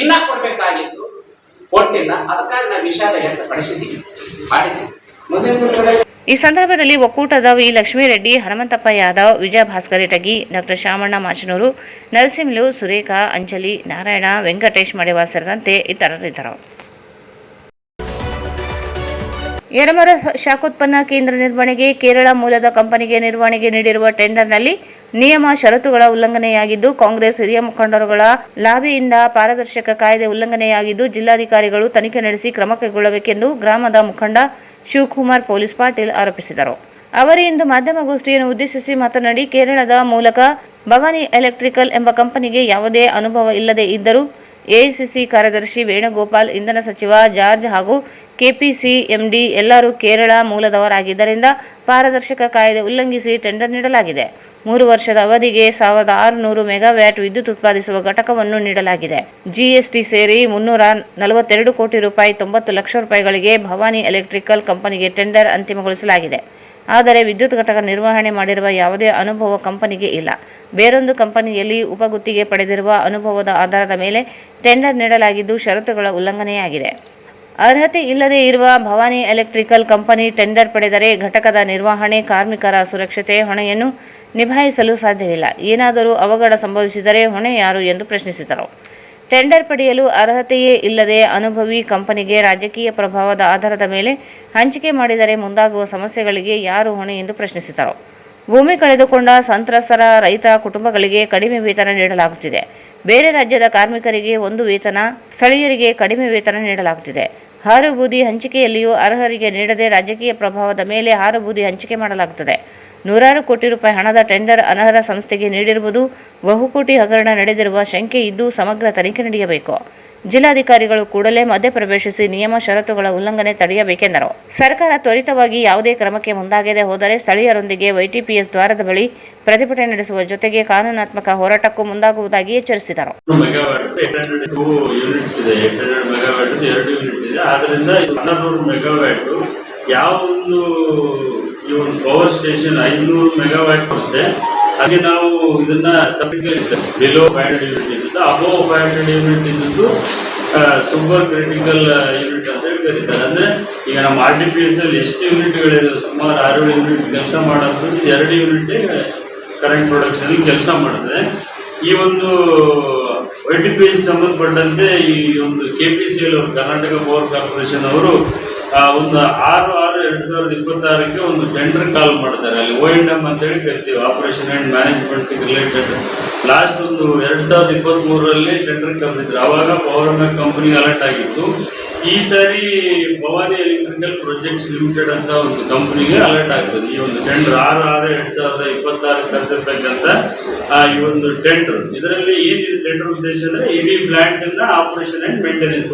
ಇನ್ನ ಕೊಡ್ಬೇಕಾಗಿತ್ತು, ಕೊಟ್ಟಿಲ್ಲ. ಅದಕ್ಕಾಗಿ ನಾವು ವಿಷಾದ ವ್ಯಕ್ತಪಡಿಸಿದ್ದೀವಿ, ಮಾಡಿದ್ದೀವಿ. ಮುಂದಿನ ಈ ಸಂದರ್ಭದಲ್ಲಿ ಒಕ್ಕೂಟದ ವಿ ಲಕ್ಷ್ಮೀರೆಡ್ಡಿ, ಹನುಮಂತಪ್ಪ ಯಾದವ್, ವಿಜಯ ಭಾಸ್ಕರ್ ಇಟಗಿ, ಡಾಕ್ಟರ್ ಶಾಮಣ್ಣ ಮಾಚನೂರು, ನರಸಿಂಹಲು, ಸುರೇಖಾ, ಅಂಜಲಿ, ನಾರಾಯಣ, ವೆಂಕಟೇಶ್ ಮಡೆವಾ ಸೇರಿದಂತೆ ಇತರರಿದ್ದರು. ಯರಮರ ಶಾಖೋತ್ಪನ್ನ ಕೇಂದ್ರ ನಿರ್ವಹಣೆಗೆ ಕೇರಳ ಮೂಲದ ಕಂಪನಿಗೆ ನಿರ್ವಹಣೆಗೆ ನೀಡಿರುವ ಟೆಂಡರ್ನಲ್ಲಿ ನಿಯಮ ಷರತ್ತುಗಳ ಉಲ್ಲಂಘನೆಯಾಗಿದ್ದು, ಕಾಂಗ್ರೆಸ್ ಹಿರಿಯ ಮುಖಂಡರುಗಳ ಲಾಬಿಯಿಂದ ಪಾರದರ್ಶಕ ಕಾಯ್ದೆ ಉಲ್ಲಂಘನೆಯಾಗಿದ್ದು, ಜಿಲ್ಲಾಧಿಕಾರಿಗಳು ತನಿಖೆ ನಡೆಸಿ ಕ್ರಮ ಕೈಗೊಳ್ಳಬೇಕೆಂದು ಗ್ರಾಮದ ಮುಖಂಡ ಶಿವಕುಮಾರ್ ಪೊಲೀಸ್ ಪಾಟೀಲ್ ಆರೋಪಿಸಿದರು. ಅವರು ಇಂದು ಮಾಧ್ಯಮಗೋಷ್ಠಿಯನ್ನು ಉದ್ದೇಶಿಸಿ ಮಾತನಾಡಿ, ಕೇರಳದ ಮೂಲಕ ಭವಾನಿ ಎಲೆಕ್ಟ್ರಿಕಲ್ ಎಂಬ ಕಂಪನಿಗೆ ಯಾವುದೇ ಅನುಭವ ಇಲ್ಲದೆ ಇದ್ದರೂ ಎಐಸಿಸಿ ಕಾರ್ಯದರ್ಶಿ ವೇಣುಗೋಪಾಲ್, ಇಂಧನ ಸಚಿವ ಜಾರ್ಜ್ ಹಾಗೂ ಕೆಪಿಸಿ ಎಂಡಿ ಎಲ್ಲರೂ ಕೇರಳ ಮೂಲದವರಾಗಿದ್ದರಿಂದ ಪಾರದರ್ಶಕ ಕಾಯ್ದೆ ಉಲ್ಲಂಘಿಸಿ ಟೆಂಡರ್ ನೀಡಲಾಗಿದೆ. 3 ವರ್ಷದ ಅವಧಿಗೆ 1600 ಮೆಗಾವ್ಯಾಟ್ ವಿದ್ಯುತ್ ಉತ್ಪಾದಿಸುವ ಘಟಕವನ್ನು ನೀಡಲಾಗಿದೆ. ಜಿಎಸ್ಟಿ ಸೇರಿ 342 ಕೋಟಿ ರೂಪಾಯಿ 90 ಲಕ್ಷ ರೂಪಾಯಿಗಳಿಗೆ ಭವಾನಿ ಎಲೆಕ್ಟ್ರಿಕಲ್ ಕಂಪನಿಗೆ ಟೆಂಡರ್ ಅಂತಿಮಗೊಳಿಸಲಾಗಿದೆ. ಆದರೆ ವಿದ್ಯುತ್ ಘಟಕ ನಿರ್ವಹಣೆ ಮಾಡಿರುವ ಯಾವುದೇ ಅನುಭವ ಕಂಪನಿಗೆ ಇಲ್ಲ. ಬೇರೊಂದು ಕಂಪನಿಯಲ್ಲಿ ಉಪಗುತ್ತಿಗೆ ಪಡೆದಿರುವ ಅನುಭವದ ಆಧಾರದ ಮೇಲೆ ಟೆಂಡರ್ ನೀಡಲಾಗಿದ್ದು, ಷರತ್ತುಗಳ ಉಲ್ಲಂಘನೆಯಾಗಿದೆ. ಅರ್ಹತೆ ಇಲ್ಲದೆ ಇರುವ ಭವಾನಿ ಎಲೆಕ್ಟ್ರಿಕಲ್ ಕಂಪನಿ ಟೆಂಡರ್ ಪಡೆದರೆ ಘಟಕದ ನಿರ್ವಹಣೆ, ಕಾರ್ಮಿಕರ ಸುರಕ್ಷತೆ ಹೊಣೆಯನ್ನು ನಿಭಾಯಿಸಲು ಸಾಧ್ಯವಿಲ್ಲ. ಏನಾದರೂ ಅವಘಡ ಸಂಭವಿಸಿದರೆ ಹೊಣೆ ಯಾರು ಎಂದು ಪ್ರಶ್ನಿಸಿದರು. ಟೆಂಡರ್ ಪಡೆಯಲು ಅರ್ಹತೆಯೇ ಇಲ್ಲದೆ ಅನುಭವಿ ಕಂಪನಿಗೆ ರಾಜಕೀಯ ಪ್ರಭಾವದ ಆಧಾರದ ಮೇಲೆ ಹಂಚಿಕೆ ಮಾಡಿದರೆ ಮುಂದಾಗುವ ಸಮಸ್ಯೆಗಳಿಗೆ ಯಾರು ಹೊಣೆ ಎಂದು ಪ್ರಶ್ನಿಸಿದರು. ಭೂಮಿ ಕಳೆದುಕೊಂಡ ಸಂತ್ರಸ್ತರ ರೈತ ಕುಟುಂಬಗಳಿಗೆ ಕಡಿಮೆ ವೇತನ ನೀಡಲಾಗುತ್ತಿದೆ. ಬೇರೆ ರಾಜ್ಯದ ಕಾರ್ಮಿಕರಿಗೆ ಒಂದು ವೇತನ, ಸ್ಥಳೀಯರಿಗೆ ಕಡಿಮೆ ವೇತನ ನೀಡಲಾಗುತ್ತಿದೆ. ಹಾರು ಬೂದಿ ಹಂಚಿಕೆಯಲ್ಲಿಯೂ ಅರ್ಹರಿಗೆ ನೀಡದೆ ರಾಜಕೀಯ ಪ್ರಭಾವದ ಮೇಲೆ ಹಾರು ಬೂದಿ ಹಂಚಿಕೆ ಮಾಡಲಾಗುತ್ತದೆ. 100 ಕೋಟಿ ರೂಪಾಯಿ ಹಣದ ಟೆಂಡರ್ ಅನರ್ಹ ಸಂಸ್ಥೆಗೆ ನೀಡಿರುವುದು ಬಹುಕೋಟಿ ಹಗರಣ ನಡೆದಿರುವ ಶಂಕೆ ಇದ್ದು, ಸಮಗ್ರ ತನಿಖೆ ನಡೆಯಬೇಕು. ಜಿಲ್ಲಾಧಿಕಾರಿಗಳು ಕೂಡಲೇ ಮಧ್ಯಪ್ರವೇಶಿಸಿ ನಿಯಮ ಷರತ್ತುಗಳ ಉಲ್ಲಂಘನೆ ತಡೆಯಬೇಕೆಂದರು. ಸರ್ಕಾರ ತ್ವರಿತವಾಗಿ ಯಾವುದೇ ಕ್ರಮಕ್ಕೆ ಮುಂದಾಗದೆ ಹೋದರೆ ಸ್ಥಳೀಯರೊಂದಿಗೆ ವೈಟಿಪಿಎಸ್ ದ್ವಾರದ ಬಳಿ ಪ್ರತಿಭಟನೆ ನಡೆಸುವ ಜೊತೆಗೆ ಕಾನೂನಾತ್ಮಕ ಹೋರಾಟಕ್ಕೂ ಮುಂದಾಗುವುದಾಗಿ ಎಚ್ಚರಿಸಿದರು. ಯಾವ ಒಂದು ಈ ಒಂದು ಪವರ್ ಸ್ಟೇಷನ್ 500 ಮೆಗಾವ್ಯಾಟ್ ಬರುತ್ತೆ. ಹಾಗೆ ನಾವು ಇದನ್ನ ಬಿಲೋ 500 ಯೂನಿಟ್ ಇದ್ದು, ಅಬೋವ್ 500 ಯೂನಿಟ್ ಇದ್ದು ಸೂಪರ್ ಕ್ರಿಟಿಕಲ್ ಯೂನಿಟ್ ಅಂತ ಹೇಳಿ ಕರೀತಾರೆ. ಅಂದ್ರೆ ಈಗ ನಮ್ಮ RTPS ಅಲ್ಲಿ ಎಷ್ಟು ಯೂನಿಟ್ಗಳಿದೆ, ಸುಮಾರು 6 ಯೂನಿಟ್ ಕೆಲಸ ಮಾಡೋದು, 2 ಯೂನಿಟ್ ಕರೆಂಟ್ ಪ್ರೊಡಕ್ಷನ್ ಕೆಲಸ ಮಾಡಿದ್ರೆ, ಈ ಒಂದು YTPS ಸಂಬಂಧಪಟ್ಟಂತೆ ಈ ಒಂದು KPCL ಅವರು, ಕರ್ನಾಟಕ ಪವರ್ ಕಾರ್ಪೊರೇಷನ್ ಅವರು ಒಂದು 6/6/2026 ಒಂದು ಟೆಂಡರ್ ಕಾಲ್ ಮಾಡ್ತಾರೆ. ಅಲ್ಲಿ ONM ಅಂತ ಹೇಳಿ ಕರಿತೀವಿ, operation and management related. Last ಒಂದು 2023ರಲ್ಲಿ ಟೆಂಡರ್ ಕರೆದಿದ್ರು. ಆವಾಗ ಪವರ್ ಮ್ಯಾಕ್ ಕಂಪನಿ ಅಲರ್ಟ್ ಆಗಿತ್ತು. ಈ ಸಾರಿ ಭವಾನಿ ಎಲೆಕ್ಟ್ರಿಕಲ್ ಪ್ರಾಜೆಕ್ಟ್ಸ್ ಲಿಮಿಟೆಡ್ ಅಂತ ಒಂದು ಕಂಪನಿಗೆ ಅಲರ್ಟ್ ಆಗ್ತದೆ. ಈ ಒಂದು ಟೆಂಡರ್ 6/6/2026 ಕರೆದಿರ್ತಕ್ಕಂಥ ಈ ಒಂದು ಟೆಂಡರ್, ಇದರಲ್ಲಿ ಏನಿದೆ ಟೆಂಡರ್ ಉದ್ದೇಶ ಅಂದರೆ ಇಡೀ ಪ್ಲಾಂಟ್ ಇಂದ ಆಪರೇಷನ್ ಆ್ಯಂಡ್ ಮೇಂಟೆನೆನ್ಸ್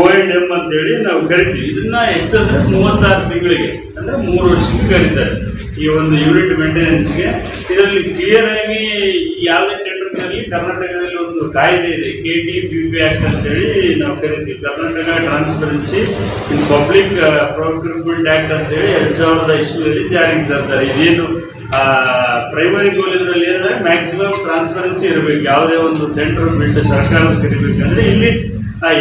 ONM ಅಂತೇಳಿ ನಾವು ಕರಿತೀವಿ. ಇದನ್ನ ಎಷ್ಟಂದ್ರೆ 36 ತಿಂಗಳಿಗೆ, ಅಂದ್ರೆ 3 ವರ್ಷಕ್ಕೆ ಕರೀತಾರೆ ಈ ಒಂದು ಯೂನಿಟ್ ಮೇಂಟೆನೆನ್ಸ್ಗೆ. ಇದರಲ್ಲಿ ಕ್ಲಿಯರ್ ಆಗಿ ಯಾವುದೇ ಟೆಂಡರ್ನಲ್ಲಿ ಕರ್ನಾಟಕದಲ್ಲಿ ಒಂದು ಕಾಯ್ದೆ ಇದೆ, KTPP ಆಕ್ಟ್ ಅಂತೇಳಿ ನಾವು ಕರಿತೀವಿ, Karnataka transparency in public procurement act ಅಂತೇಳಿ 2000 ಜಾರಿಗೆ ತರ್ತಾರೆ. ಇದೇನು ಪ್ರೈಮರಿ ಗೋಲ್ ಇದರಲ್ಲಿ ಏನಂದ್ರೆ ಮ್ಯಾಕ್ಸಿಮಮ್ ಟ್ರಾನ್ಸ್ಪರೆನ್ಸಿ ಇರಬೇಕು. ಯಾವುದೇ ಒಂದು ಟೆಂಡರ್ ಬಿಡ್ ಸರ್ಕಾರದ ಕರಿಬೇಕಂದ್ರೆ ಇಲ್ಲಿ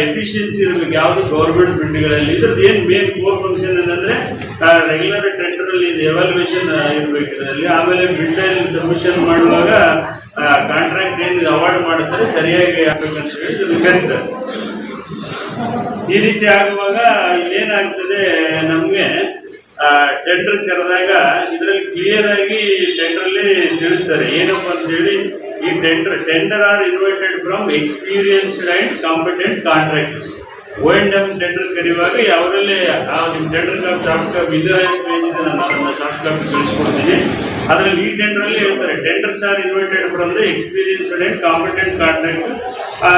ಎಫಿಷಿಯನ್ಸಿ ಇರಬೇಕು. ಯಾವುದು ಗೌರ್ಮೆಂಟ್ ಬಿಡ್ಗಳಲ್ಲಿ ಇದ್ರದ್ದು ಏನು ಮೇನ್ ಕೋರ್ ಫಂಕ್ಷನ್ ಏನಂದ್ರೆ ರೆಗ್ಯುಲರ್ ಟೆಂಡರಲ್ಲಿ ಇದು ಎವಾಲ್ಯೂಯೇಷನ್ ಇರಬೇಕು ಇದರಲ್ಲಿ. ಆಮೇಲೆ ಬಿಡ್ ಸಬ್ಮಿಷನ್ ಮಾಡುವಾಗ ಕಾಂಟ್ರಾಕ್ಟ್ ಏನು ಅವಾರ್ಡ್ ಮಾಡುತ್ತಾರೆ ಸರಿಯಾಗಿ ಆಗ್ಬೇಕಂತ ಹೇಳಿ ಇದನ್ನು ಕರೀತಾರೆ. ಈ ರೀತಿ ಆಗುವಾಗ ಏನಾಗ್ತದೆ, ನಮಗೆ ಟೆಂಡರ್ ಕರೆದಾಗ ಇದರಲ್ಲಿ ಕ್ಲಿಯರ್ ಆಗಿ ಟೆಂಡರಲ್ಲಿ ತಿಳಿಸ್ತಾರೆ ಏನಪ್ಪ ಅಂತೇಳಿ. ಈ tender are invited from experienced and competent contractors. ONM tender ಕರೆಯುವಾಗ ಅವರಲ್ಲಿ ಆ ಟೆಂಡರ್ ಸಾಫ್ಟ್ ಕಾಪಿ ಇದು ಪೇಜ್ ಇದೆ, ನಾನು ಅದನ್ನು ಸಾಫ್ಟ್ ಕಾಪಿ ಕಳಿಸ್ಕೊಡ್ತೀನಿ. ಅದರಲ್ಲಿ ಈ ಟೆಂಡರಲ್ಲಿ ಹೇಳ್ತಾರೆ, tenders R invited from the experienced and competent contractor,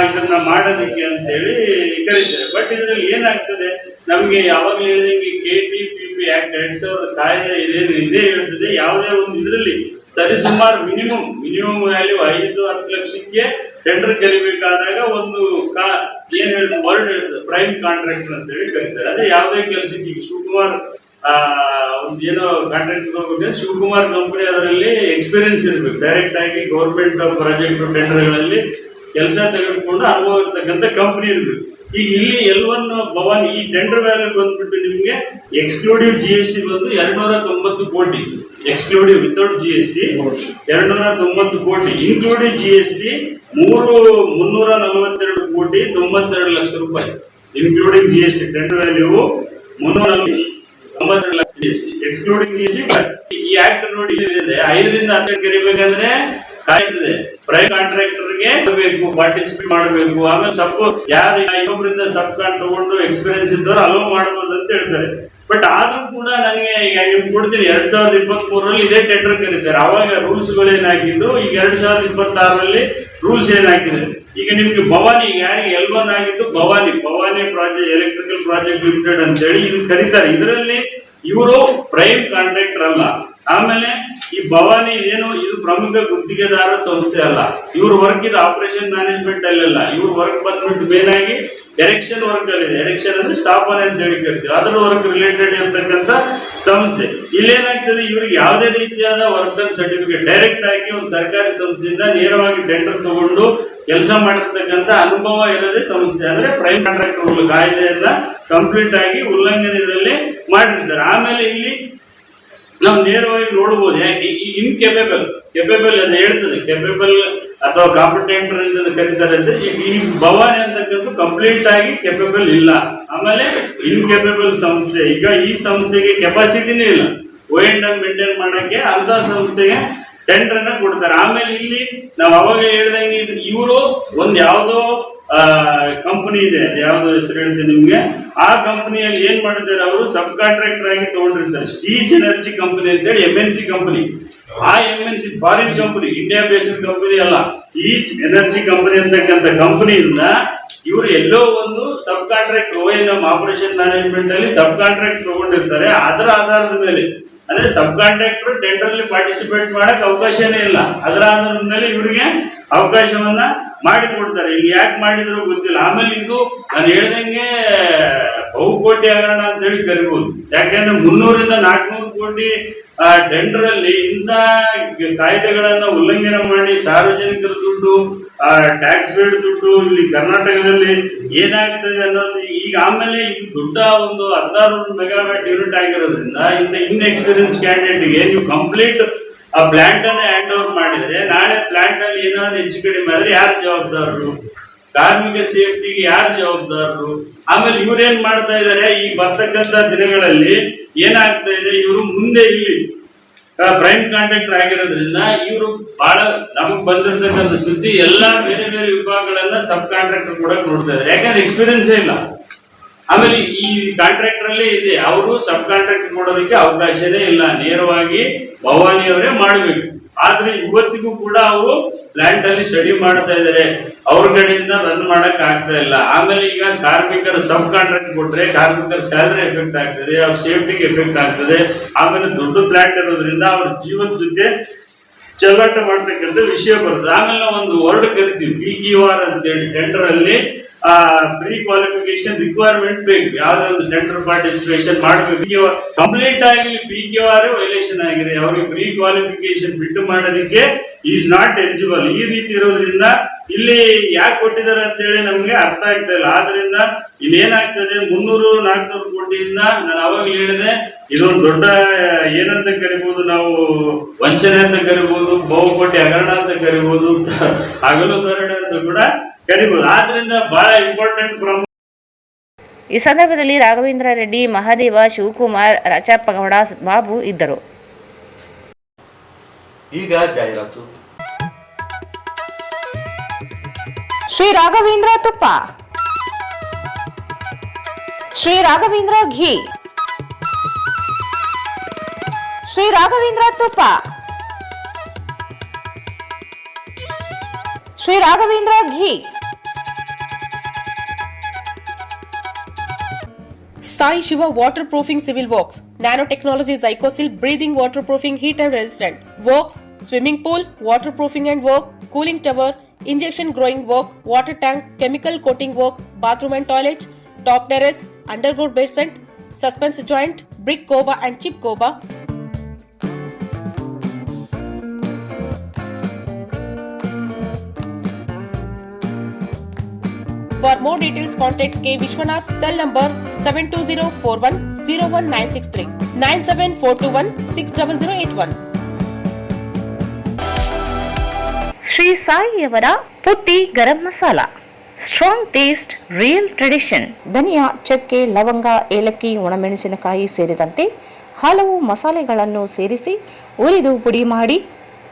ಇದನ್ನ ಮಾಡೋದಕ್ಕೆ ಅಂತೇಳಿ ಕರೀತಾರೆ. ಬಟ್ ಇದರಲ್ಲಿ ಏನಾಗ್ತದೆ, ನಮಗೆ ಯಾವಾಗಲೂ ಹೇಳಿದಂಗೆ KTPP ಆಕ್ಟ್ 2000 ಕಾಯ್ದೆ ಇದೇ ಹೇಳ್ತದೆ, ಯಾವುದೇ ಒಂದು ಇದರಲ್ಲಿ ಸರಿಸುಮಾರು ಮಿನಿಮಮ್ ವ್ಯಾಲ್ಯೂ 5-10 ಲಕ್ಷಕ್ಕೆ ಟೆಂಡರ್ ಕರಿಬೇಕಾದಾಗ ಒಂದು ಏನ್ ಹೇಳ್ತದೆ, ವರ್ಡ್ ಹೇಳ್ತದೆ ಪ್ರೈಮ್ ಕಾಂಟ್ರಾಕ್ಟರ್ ಅಂತ ಹೇಳಿ ಕರೀತಾರೆ. ಅದೇ ಯಾವುದೇ ಕೆಲಸಕ್ಕೆ ಈಗ ಶಿವಕುಮಾರ್ ಒಂದು ಏನೋ ಕಾಂಟ್ರಾಕ್ಟ್ ಹೋಗ್ಬೇಕು, ಶಿವಕುಮಾರ್ ಕಂಪನಿ ಅದರಲ್ಲಿ ಎಕ್ಸ್ಪೀರಿಯನ್ಸ್ ಇರಬೇಕು. ಡೈರೆಕ್ಟ್ ಆಗಿ ಗೌರ್ಮೆಂಟ್ ಪ್ರಾಜೆಕ್ಟ್ ಟೆಂಡರ್ಗಳಲ್ಲಿ ಕೆಲಸ ತೆಗೆದುಕೊಂಡು ಅನುಭವ ಇರ್ತಕ್ಕಂಥ ಕಂಪನಿ ಇರಬೇಕು. ಈಗ ಇಲ್ಲಿ L1 ಭವಾನಿ ಈ ಟೆಂಡರ್ ವ್ಯಾಲ್ಯೂ ಬಂದ್ಬಿಟ್ಟು ನಿಮಗೆ ಎಕ್ಸ್ಕ್ಲೂಡಿವ್ GST ಬಂದು 290 ಕೋಟಿ, ಎಕ್ಸ್ಕ್ಲೂಡಿವ್ ವಿತೌಟ್ GST 290 ಕೋಟಿ, ಇನ್ಕ್ಲೂಡಿವ್ GST 342 ಕೋಟಿ 92 ಲಕ್ಷ ರೂಪಾಯಿ. Including GST tender value 392 lakh GST excluding GST. ಈ ಆಕ್ಟ್ ನೋಡಿ 5 ರಿಂದ 10 ಕರಿಬೇಕಂದ್ರೆ ಪ್ರೈವೇಟ್ ಕಾಂಟ್ರಾಕ್ಟರ್ಗೆ ಬೇಕು, ಪಾರ್ಟಿಸಿಪೇಟ್ ಮಾಡಬೇಕು. ಆಮೇಲೆ ಯಾರು ಇನ್ನೊಬ್ಬರಿಂದ ಸಬ್ ಕಾಂಟ್ ತಗೊಂಡು ಎಕ್ಸ್ಪೀರಿಯನ್ಸ್ ಇದ್ದವರು ಅಲೋ ಮಾಡಬಹುದು ಅಂತ ಹೇಳ್ತಾರೆ. ಬಟ್ ಆದ್ರೂ ಕೂಡ ನನಗೆ ಈಗ ನಿಮ್ಗೆ ಕೊಡ್ತೀನಿ 2023ರಲ್ಲಿ ಇದೇ ಟೆಂಡರ್ ಕರೀತಾರೆ. ಅವಾಗ ರೂಲ್ಸ್ ಗಳು ಏನಾಗಿದ್ದು, ಈಗ 2026ರಲ್ಲಿ ರೂಲ್ಸ್ ಏನಾಗಿದೆ. ಈಗ ನಿಮ್ಗೆ ಭವಾನಿ, ಯಾರಿಗೆ L1 ಆಗಿದ್ದು Bhavani project electrical project limited ಅಂತ ಹೇಳಿ ಇದು ಕರೀತಾರೆ. ಇದರಲ್ಲಿ ಇವರು ಪ್ರೈಮ್ ಕಾಂಟ್ರಾಕ್ಟರ್ ಅಲ್ಲ. ಆಮೇಲೆ ಈ ಭವಾನಿ ಏನು, ಇದು ಪ್ರಮುಖ ಗುತ್ತಿಗೆದಾರ ಸಂಸ್ಥೆ ಅಲ್ಲ. ಇವ್ರ ವರ್ಕ್ ಇದು ಆಪರೇಷನ್ ಮ್ಯಾನೇಜ್ಮೆಂಟ್ ಅಲ್ಲ. ಇವ್ರ ವರ್ಕ್ ಬಂದ್ಬಿಟ್ಟು ಮೇನ್ ಆಗಿ ಎರೆಕ್ಷನ್ ವರ್ಕ್ ಅಲ್ಲಿ ಇದೆ. ಎರೆಕ್ಷನ್ ಅಂದ್ರೆ ಸ್ಥಾಪನೆ ಅಂತ ಹೇಳಿ ಕರಿತೀವಿ. ಅದರ ವರ್ಕ್ ರಿಲೇಟೆಡ್ ಇರ್ತಕ್ಕಂಥ ಸಂಸ್ಥೆ. ಇಲ್ಲೇನಾಗ್ತದೆ, ಇವ್ರಿಗೆ ಯಾವುದೇ ರೀತಿಯಾದ ವರ್ಕ್ ಡನ್ ಸರ್ಟಿಫಿಕೇಟ್ ಡೈರೆಕ್ಟ್ ಆಗಿ ಒಂದು ಸರ್ಕಾರಿ ಸಂಸ್ಥೆಯಿಂದ ನೇರವಾಗಿ ಟೆಂಡರ್ ತಗೊಂಡು ಕೆಲಸ ಮಾಡಿರ್ತಕ್ಕಂಥ ಅನುಭವ ಇರೋದೇ ಸಂಸ್ಥೆ. ಅಂದ್ರೆ ಪ್ರೈಮ್ ಕಾಂಟ್ರಾಕ್ಟರ್ ಕಾಯ್ದೆಯನ್ನ ಕಂಪ್ಲೀಟ್ ಆಗಿ ಉಲ್ಲಂಘನೆ ಇದರಲ್ಲಿ ಮಾಡಿರ್ತಾರೆ. ಆಮೇಲೆ ಇಲ್ಲಿ ನಾವು ನೇರವಾಗಿ ನೋಡಬಹುದು ಇನ್ಕೆಪೇಬಲ್ ಅದು ಹೇಳ್ತದೆ. ಕೆಪೇಬಲ್ ಅಥವಾ ಕಾಂಪಿಟೆಂಟರ್ ಅಂತ ಕರೀತಾರೆ. ಈ ಭವಾನಿ ಅಂತಕ್ಕಂಥ ಕಂಪ್ಲೀಟ್ ಆಗಿ ಕೆಪೇಬಲ್ ಇಲ್ಲ. ಆಮೇಲೆ ಇನ್ಕೆಪೇಬಲ್ ಸಂಸ್ಥೆ. ಈಗ ಈ ಸಂಸ್ಥೆಗೆ ಕೆಪಾಸಿಟಿನೇ ಇಲ್ಲ O&M ಮೇಂಟೈನ್ ಮಾಡಕ್ಕೆ, ಅಂತ ಸಂಸ್ಥೆಗೆ ಟೆಂಡರ್ ಅನ್ನ ಕೊಡ್ತಾರೆ. ಆಮೇಲೆ ಇಲ್ಲಿ ನಾವು ಅವಾಗ ಹೇಳ್ದಂಗೆ ಇವರು ಒಂದ್ ಯಾವ್ದೋ ಕಂಪನಿ ಇದೆ, ಯಾವ್ದೋ ಹೆಸರು ಹೇಳ್ತೀನಿ ನಿಮ್ಗೆ. ಆ ಕಂಪನಿಯಲ್ಲಿ ಏನ್ ಮಾಡಿದ್ದಾರೆ, ಅವರು ಸಬ್ ಕಾಂಟ್ರಾಕ್ಟರ್ ಆಗಿ ತಗೊಂಡಿರ್ತಾರೆ. ಸ್ಟೀಜ್ ಎನರ್ಜಿ ಕಂಪನಿ ಅಂತ ಹೇಳಿ MNC ಕಂಪನಿ. ಆ MNC foreign company, India based company ಅಲ್ಲ. ಸ್ಟೀಜ್ ಎನರ್ಜಿ ಕಂಪನಿ ಅಂತಕ್ಕಂಥ ಕಂಪನಿಯಿಂದ ಇವರು ಎಲ್ಲೋ ಒಂದು sub contract O&M operation management ಅಲ್ಲಿ ಸಬ್ ಕಾಂಟ್ರಾಕ್ಟ್ ತಗೊಂಡಿರ್ತಾರೆ. ಅದರ ಆಧಾರದ ಮೇಲೆ, ಅಂದ್ರೆ ಸಬ್ ಕಾಂಟ್ರಾಕ್ಟರ್ ಟೆಂಡರ್ ಅಲ್ಲಿ ಪಾರ್ಟಿಸಿಪೇಟ್ ಮಾಡಕ್ ಅವಕಾಶನೇ ಇಲ್ಲ. ಅದರ ಆಧಾರದ ಮೇಲೆ ಇವರಿಗೆ ಅವಕಾಶವನ್ನ ಮಾಡಿಕೊಡ್ತಾರೆ. ಇಲ್ಲಿ ಯಾಕೆ ಮಾಡಿದ್ರು ಗೊತ್ತಿಲ್ಲ. ಆಮೇಲೆ ಇದು ನಾನು ಹೇಳ್ದಂಗೆ ಬಹುಕೋಟಿ ಹಗರಣ ಅಂತ ಹೇಳಿ ಕರಿಬಹುದು. ಯಾಕೆಂದ್ರೆ 300 ರಿಂದ 400 ಕೋಟಿ ಟೆಂಡರ್ ಅಲ್ಲಿ ಇಂಥ ಕಾಯ್ದೆಗಳನ್ನ ಉಲ್ಲಂಘನೆ ಮಾಡಿ ಸಾರ್ವಜನಿಕರ ದುಡ್ಡು, ಟ್ಯಾಕ್ಸ್ ಪೇಡ್ ದುಡ್ಡು ಇಲ್ಲಿ ಕರ್ನಾಟಕದಲ್ಲಿ ಏನಾಗ್ತದೆ ಅನ್ನೋದು ಈಗ. ಆಮೇಲೆ ಇದು ದೊಡ್ಡ ಒಂದು 1600 ಮೆಗಾವ್ಯಾಟ್ ಯೂನಿಟ್ ಆಗಿರೋದ್ರಿಂದ ಇಂಥ ಇನ್ಎಕ್ಸ್ಪೀರಿಯನ್ಸ್ ಕ್ಯಾಂಡಿಡೇಟ್ಗೆ ನೀವು ಕಂಪ್ಲೀಟ್ ಆ ಪ್ಲಾಂಟ್ ಅನ್ನ ಹ್ಯಾಂಡ್ ಓವರ್ ಮಾಡಿದ್ರೆ, ನಾಳೆ ಪ್ಲಾಂಟ್ ಅಲ್ಲಿ ಏನಾದ್ರು ಹೆಚ್ಚು ಕಡಿಮೆ ಆದ್ರೆ ಯಾರು ಜವಾಬ್ದಾರರು? ಕಾರ್ಮಿಕ ಸೇಫ್ಟಿಗೆ ಯಾರು ಜವಾಬ್ದಾರರು? ಆಮೇಲೆ ಇವ್ರೇನ್ ಮಾಡ್ತಾ ಇದಾರೆ, ಈ ಬರ್ತಕ್ಕಂಥ ದಿನಗಳಲ್ಲಿ ಏನಾಗ್ತಾ ಇದೆ, ಇವರು ಮುಂದೆ ಇಲ್ಲಿ ಪ್ರೈಮ್ ಕಾಂಟ್ರಾಕ್ಟರ್ ಆಗಿರೋದ್ರಿಂದ ಇವರು ಬಹಳ ನಮಗ್ ಬಂದಿರ್ತಕ್ಕಂಥ ಸುದ್ದಿ ಎಲ್ಲಾ ಬೇರೆ ಬೇರೆ ವಿಭಾಗಗಳನ್ನ ಸಬ್ ಕಾಂಟ್ರಾಕ್ಟರ್ ಕೂಡ ನೋಡ್ತಾ ಇದ್ದಾರೆ. ಯಾಕಂದ್ರೆ ಎಕ್ಸ್ಪೀರಿಯನ್ಸೇ ಇಲ್ಲ. ಆಮೇಲೆ ಈ ಕಾಂಟ್ರಾಕ್ಟರ್ ಅಲ್ಲೇ ಇದೆ, ಅವರು ಸಬ್ ಕಾಂಟ್ರಾಕ್ಟರ್ ಕೊಡೋದಕ್ಕೆ ಅವಕಾಶನೇ ಇಲ್ಲ. ನೇರವಾಗಿ ಭವಾನಿ ಅವರೇ ಮಾಡಬೇಕು. ಆದ್ರೆ ಇವತ್ತಿಗೂ ಕೂಡ ಅವರು ಪ್ಲಾಂಟ್ ಅಲ್ಲಿ ಸ್ಟಡಿ ಮಾಡ್ತಾ ಇದ್ದಾರೆ. ಅವ್ರ ಕಡೆಯಿಂದ ರನ್ ಮಾಡಕ್ ಆಗ್ತಾ ಇಲ್ಲ. ಆಮೇಲೆ ಈಗ ಕಾರ್ಮಿಕರ ಸಬ್ ಕಾಂಟ್ರಾಕ್ಟ್ ಕೊಟ್ರೆ ಕಾರ್ಮಿಕರ ಸ್ಯಾಲರಿ ಎಫೆಕ್ಟ್ ಆಗ್ತದೆ, ಅವ್ರ ಸೇಫ್ಟಿಗೆ ಎಫೆಕ್ಟ್ ಆಗ್ತದೆ. ಆಮೇಲೆ ದೊಡ್ಡ ಪ್ಲಾಂಟ್ ಇರೋದ್ರಿಂದ ಅವ್ರ ಜೀವನ ಜೊತೆ ಚೆಲ್ಲಾಟ ಮಾಡ್ತಕ್ಕಂಥ ವಿಷಯ ಬರ್ತದೆ. ಆಮೇಲೆ ಒಂದು ವರ್ಡ್ ಕರಿತೀವಿ PQR ಅಂತೇಳಿ. ಟೆಂಡರ್ ಅಲ್ಲಿ ಪ್ರೀ ಕ್ವಾಲಿಫಿಕೇಶನ್ ರಿಕ್ವೈರ್ಮೆಂಟ್ ಬೇಕು. ಯಾವ್ದೋ ಒಂದು ಟೆಂಡರ್ ಪಾರ್ಟಿಸಿಪೇಷನ್ ಮಾಡಬೇಕು. ಕಂಪ್ಲೀಟ್ ಆಗಿ PQR ವೈಲೇಷನ್ ಆಗಿದೆ. ಅವ್ರಿಗೆ ಪ್ರೀ ಕ್ವಾಲಿಫಿಕೇಶನ್ ಬಿಟ್ಟು ಮಾಡೋದಕ್ಕೆ ಈಸ್ ನಾಟ್ ಎಲಿಜಿಬಲ್. ಈ ರೀತಿ ಇರೋದ್ರಿಂದ ಇಲ್ಲಿ ಯಾಕೆ ಕೊಟ್ಟಿದ್ದಾರೆ ಅಂತ ಹೇಳಿ ನಮ್ಗೆ ಅರ್ಥ ಆಗ್ತಾ ಇಲ್ಲ. ಆದ್ರಿಂದ ಇಲ್ಲಿ ಏನಾಗ್ತದೆ, 300-400 ಕೋಟಿಯಿಂದ ನಾನು ಅವಾಗ ಹೇಳಿದೆ, ಇದೊಂದು ದೊಡ್ಡ ಏನಂತ ಕರಿಬಹುದು, ನಾವು ವಂಚನೆ ಅಂತ ಕರಿಬಹುದು, ಬಹುಕೋಟಿ ಹಗರಣ ಅಂತ ಕರಿಬಹುದು, ಹಗಲು ಧರಣಿ ಅಂತ ಕೂಡ ಕರಿಬಹುದು. ಆದ್ರಿಂದ ಬಹಳ ಇಂಪಾರ್ಟೆಂಟ್ ಈ ಸಂದರ್ಭದಲ್ಲಿ ರಾಘವೇಂದ್ರ ರೆಡ್ಡಿ, ಮಹಾದೇವ, ಶಿವಕುಮಾರ್, ರಾಚಪ್ಪಗೌಡ, ಬಾಬು ಇದ್ದರು. ಈಗ ಜಾಹೀರಾತು. ಶ್ರೀ ರಾಘವೇಂದ್ರ ತುಪ್ಪ, ಶ್ರೀ ರಾಘವೇಂದ್ರ ಘೀ, ಶ್ರೀ ರಾಘವೇಂದ್ರ ತುಪ್ಪ, ಶ್ರೀ ರಾಘವೇಂದ್ರ ಘೀ. Sai Shiva waterproofing civil works, nanotechnology Zycosil breathing waterproofing heat and resistant works, swimming pool waterproofing and work, cooling tower, injection growing work, water tank, chemical coating work, bathroom and toilets, top terrace, underground basement, suspense joint, brick coba and chip coba. For more details, contact K. Vishwanath, cell number 720410196 974216081. Shri ಸಾಯಿಯವರ Putti garam masala. Strong taste, real tradition. ಧನಿಯಾ, ಚಕ್ಕೆ, ಲವಂಗ, ಏಲಕ್ಕಿ, ಒಣಮೆಣಸಿನಕಾಯಿ ಸೇರಿದಂತೆ ಹಲವು ಮಸಾಲೆಗಳನ್ನು ಸೇರಿಸಿ ಉರಿದು ಪುಡಿ ಮಾಡಿ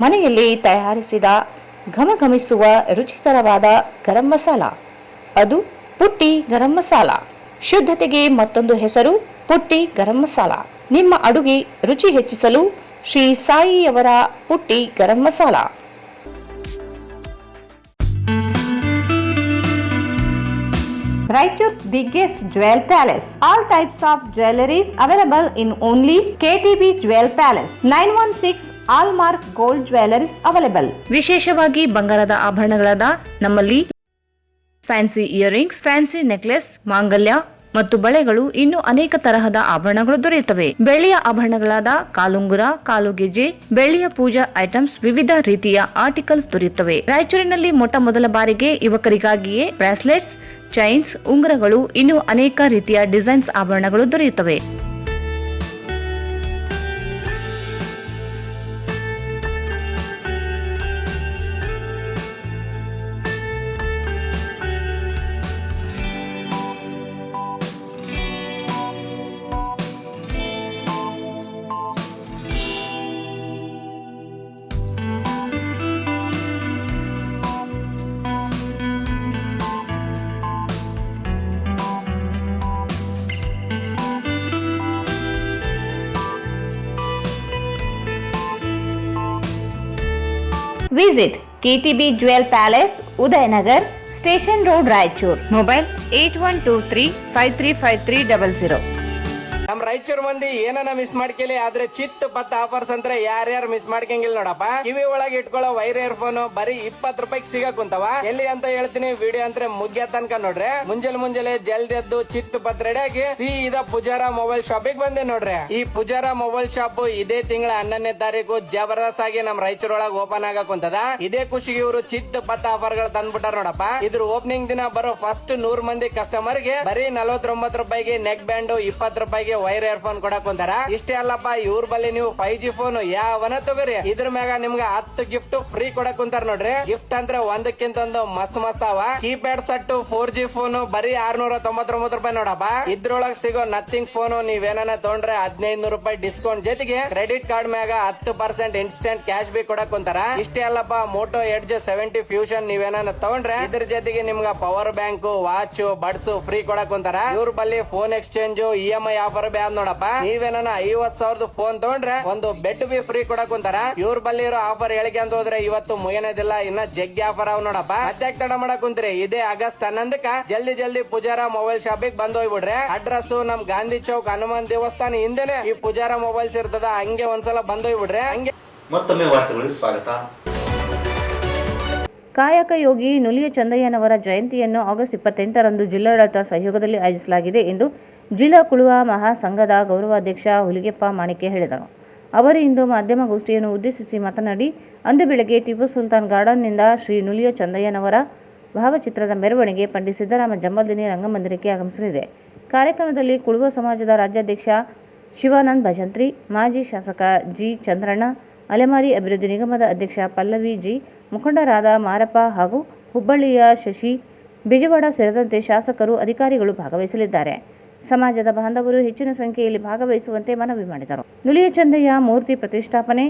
ಮನೆಯಲ್ಲಿ ತಯಾರಿಸಿದ ಘಮಘಮಿಸುವ ರುಚಿಕರವಾದ ಗರಂ ಮಸಾಲ. ಅದು ಪುಟ್ಟಿ ಗರಂ ಮಸಾಲ. ಶುದ್ಧತೆಗೆ ಮತ್ತೊಂದು ಹೆಸರು ಪುಟ್ಟಿ ಗರಂ ಮಸಾಲ. ನಿಮ್ಮ ಅಡುಗೆ ರುಚಿ ಹೆಚ್ಚಿಸಲು ಶ್ರೀ ಸಾಯಿಯವರ Putti garam masala. Raichur's biggest jewel palace. All types of jewelries available in only KTB Jewel Palace. 916 Allmark Gold Jewelries available. ವಿಶೇಷವಾಗಿ ಬಂಗಾರದ ಆಭರಣಗಳಾದ ನಮ್ಮಲ್ಲಿ ಫ್ಯಾನ್ಸಿ ಇಯರಿಂಗ್ಸ್, ಫ್ಯಾನ್ಸಿ ನೆಕ್ಲೆಸ್, ಮಾಂಗಲ್ಯ ಮತ್ತು ಬಳೆಗಳು, ಇನ್ನು ಅನೇಕ ತರಹದ ಆಭರಣಗಳು ದೊರೆಯುತ್ತವೆ. ಬೆಳ್ಳಿಯ ಆಭರಣಗಳಾದ ಕಾಲುಂಗುರ, ಕಾಲುಗೆಜೆ, ಬೆಳ್ಳಿಯ ಪೂಜಾ ಐಟಮ್ಸ್, ವಿವಿಧ ರೀತಿಯ ಆರ್ಟಿಕಲ್ಸ್ ದೊರೆಯುತ್ತವೆ. ರಾಯಚೂರಿನಲ್ಲಿ ಮೊದಲ ಬಾರಿಗೆ ಯುವಕರಿಗಾಗಿಯೇ ಬ್ರಾಸ್ಲೆಟ್ಸ್, ಚೈನ್ಸ್, ಉಂಗುರಗಳು, ಇನ್ನು ಅನೇಕ ರೀತಿಯ ಡಿಸೈನ್ಸ್ ಆಭರಣಗಳು ದೊರೆಯುತ್ತವೆ. Visit KTB Jewel Palace, Udayanagar, Station Road, Raichur. Mobile 8123535300. ನಮ್ ರಾಯಚೂರ್ ಮಂದಿ ಏನನ ಮಿಸ್ ಮಾಡ್ಕೇಲಿ, ಆದ್ರೆ ಚಿತ್ ಪತ್ತ ಆಫರ್ಸ್ ಅಂದ್ರೆ ಯಾರ್ಯಾರು ಮಿಸ್ ಮಾಡ್ಕಂಗಿಲ್ಲ ನೋಡಪ್ಪ. ಕಿವಿ ಒಳಗೆ ಇಟ್ಕೊಳ್ಳೋ ವೈರ್ ಇಯರ್ಫೋನ್ ಬರೀ 20 ರೂಪಾಯಿಗೆ ಸಿಗಕ್ ಕುಂತಾವ. ಎಲ್ಲಿ ಅಂತ ಹೇಳ್ತೀನಿ, ವಿಡಿಯೋ ಅಂದ್ರೆ ಮುಗ್ಯ ತನಕ ನೋಡ್ರಿ. ಮುಂಜಾನೆ ಜಲ್ದಿ ಎದ್ದು ಚಿತ್ ಪತ್ ರೆಡಿ ಆಗಿ ಸೀದಾ ಪೂಜಾರ ಮೊಬೈಲ್ ಶಾಪಿಗೆ ಬಂದೆ ನೋಡ್ರಿ. ಈ ಪೂಜಾರ ಮೊಬೈಲ್ ಶಾಪ್ ಇದೇ ತಿಂಗಳ 11ನೇ ತಾರೀಕು ಜಬರ್ದಸ್ತ್ ಆಗಿ ನಮ್ ರಾಯಚೂರ್ ಒಳಗೆ ಓಪನ್ ಆಗಕ್ ಕುಂತದ. ಇದೇ ಖುಷಿಗೆ ಇವರು ಚಿತ್ ಪತ್ತ ಆಫರ್ ಗಳು ತಂದ್ಬಿಟ್ಟಾರ ನೋಡಪ್ಪ. ಇದ್ರ ಓಪನಿಂಗ್ ದಿನ ಬರೋ ಫಸ್ಟ್ 100 ಮಂದಿ ಕಸ್ಟಮರ್ ಗೆ ಬರೀ 49 ರೂಪಾಯಿಗೆ ನೆಕ್ ಬ್ಯಾಂಡ್, 20 ರೂಪಾಯಿಗೆ ವೈರ್ ಇಯರ್ಫೋನ್ ಕೊಡಕ್ ಕುಂತಾರ. ಇಷ್ಟೇ ಅಲ್ಲಪ್ಪ, ಇವ್ರ ಬಲ್ಲಿ ನೀವು 5G ಫೋನ್ ಯಾವನ ತಗೋರಿ, ಇದ್ರ ಮ್ಯಾಗ ನಿಮ್ಗೆ 10 ಗಿಫ್ಟ್ ಫ್ರೀ ಕೊಡಕ್ ಕುಂತಾರ ನೋಡ್ರಿ. ಗಿಫ್ಟ್ ಅಂದ್ರೆ ಒಂದಕ್ಕಿಂತ ಒಂದು ಮಸ್ತ್ ಅವ. ಕೀಪ್ಯಾಡ್ ಸೆಟ್ 4G ಫೋನ್ ಬರೀ 699 ರೂಪಾಯಿ ನೋಡಪ್ಪ. ಇದ್ರೊಳಗ್ ಸಿಗೋ ನಥಿಂಗ್ ಫೋನ್ ನೀವೇನ ತಗೊಂಡ್ರೆ 1500 ರೂಪಾಯಿ ಡಿಸ್ಕೌಂಟ್ ಜೊತೆಗೆ ಕ್ರೆಡಿಟ್ ಕಾರ್ಡ್ ಮ್ಯಾಗ 10% ಇನ್ಸ್ಟೆಂಟ್ ಕ್ಯಾಶ್ ಬಿ ಕೊಡಕ್ ಕುಂತಾರ. ಇಷ್ಟೇ ಅಲ್ಲಪ್ಪ, ಮೋಟೋ ಎಡ್ಜ್ 70 ಫ್ಯೂಷನ್ ನೀವೇನ ತಗೊಂಡ್ರೆ ಇದ್ರ ಜೊತೆಗೆ ನಿಮ್ಗ power bank, watch, buds free ಕೊಡಕ್ ಕುಂತಾರ. ಇವ್ರ ಬಲ್ಲಿ phone exchange, EMI offer B ಅದ್ ನೋಡಪ್ಪ. ನೀವೇನ 50,000 ಫೋನ್ ತಗೊಂಡ್ರೆ ಒಂದು ಬೆಡ್ ಬಿ ಫ್ರೀ ಕೊಡಕ್ ಕುಂತಾರ. ಇವ್ರ ಬಲ್ಲಿ ಇರೋ ಆಫರ್ ಹೇಳಿಕೆ ಅಂತ ಹೋದ್ರೆ ಇವತ್ತು ಮುಗಿಯೋದಿಲ್ಲ, ಇನ್ನ ಜಗ್ಗಿ ಆಫರ್ ಅವ್ ನೋಡಪ್ಪ. ಮತ್ತೆ ತಡ ಮಾಡಕ್ ಕುಂತ್ರಿ, ಇದೇ ಆಗಸ್ಟ್ 11ಕ್ಕ ಜಲ್ದಿ ಪೂಜಾರ ಮೊಬೈಲ್ ಶಾಪಿಗೆ ಬಂದ್ ಹೋಗ್ಬಿಡ್ರಿ. ಅಡ್ರೆಸ್ ನಮ್ ಗಾಂಧಿ ಚೌಕ್ ಹನುಮಾನ್ ದೇವಸ್ಥಾನ ಹಿಂದೆನೆ ಈ ಪೂಜಾರ ಮೊಬೈಲ್ಸ್ ಇರ್ತದ. ಹಂಗೆ ಒಂದ್ಸಲ ಬಂದ್ ಹೋಗ್ಬಿಡ್ರಿ. ಹಂಗೆ ಮತ್ತೊಮ್ಮೆ ವಾರ್ತೆಗಳಿಗೆ ಸ್ವಾಗತ. ಕಾಯಕ ಯೋಗಿ ನುಲಿಯ ಚಂದಯ್ಯನವರ ಜಯಂತಿಯನ್ನು ಆಗಸ್ಟ್ 28ರಂದು ಜಿಲ್ಲಾಡಳಿತ ಸಹಯೋಗದಲ್ಲಿ ಆಯೋಜಿಸಲಾಗಿದೆ ಎಂದು ಜಿಲ್ಲಾ ಕುಳುವ ಮಹಾಸಂಘದ ಗೌರವಾಧ್ಯಕ್ಷ ಹುಲಿಗೆಪ್ಪ ಮಾಣಿಕೆ ಹೇಳಿದರು. ಅವರು ಇಂದು ಮಾಧ್ಯಮಗೋಷ್ಠಿಯನ್ನು ಉದ್ದೇಶಿಸಿ ಮಾತನಾಡಿ, ಅಂದು ಬೆಳಗ್ಗೆ ಟಿಪ್ಪು ಸುಲ್ತಾನ್ ಗಾರ್ಡನ್ನಿಂದ ಶ್ರೀ ನುಲಿಯ ಚಂದಯ್ಯನವರ ಭಾವಚಿತ್ರದ ಮೆರವಣಿಗೆ ಪಂಡಿತ್ ಸಿದ್ದರಾಮ ಜಂಬಲ್ದಿನಿ ರಂಗಮಂದಿರಕ್ಕೆ ಆಗಮಿಸಲಿದೆ. ಕಾರ್ಯಕ್ರಮದಲ್ಲಿ ಕುಳುವ ಸಮಾಜದ ರಾಜ್ಯಾಧ್ಯಕ್ಷ ಶಿವಾನಂದ್ ಭಜಂತ್ರಿ, ಮಾಜಿ ಶಾಸಕ ಜಿ ಚಂದ್ರಣ್ಣ, ಅಲೆಮಾರಿ ಅಭಿವೃದ್ಧಿ ನಿಗಮದ ಅಧ್ಯಕ್ಷ ಪಲ್ಲವಿ ಜಿ, ಮುಖಂಡರಾದ ಮಾರಪ್ಪ ಹಾಗೂ ಹುಬ್ಬಳ್ಳಿಯ ಶಶಿ, ಬಿಜವಾಡ ಸೇರಿದಂತೆ ಶಾಸಕರು, ಅಧಿಕಾರಿಗಳು ಭಾಗವಹಿಸಲಿದ್ದಾರೆ. ಸಮಾಜದ ಬಾಂಧವರು ಹೆಚ್ಚಿನ ಸಂಖ್ಯೆಯಲ್ಲಿ ಭಾಗವಹಿಸುವಂತೆ ಮನವಿ ಮಾಡಿದರು. ನುಲಿಯ ಚಂದಯ್ಯ ಮೂರ್ತಿ ಪ್ರತಿಷ್ಠಾಪನೆ,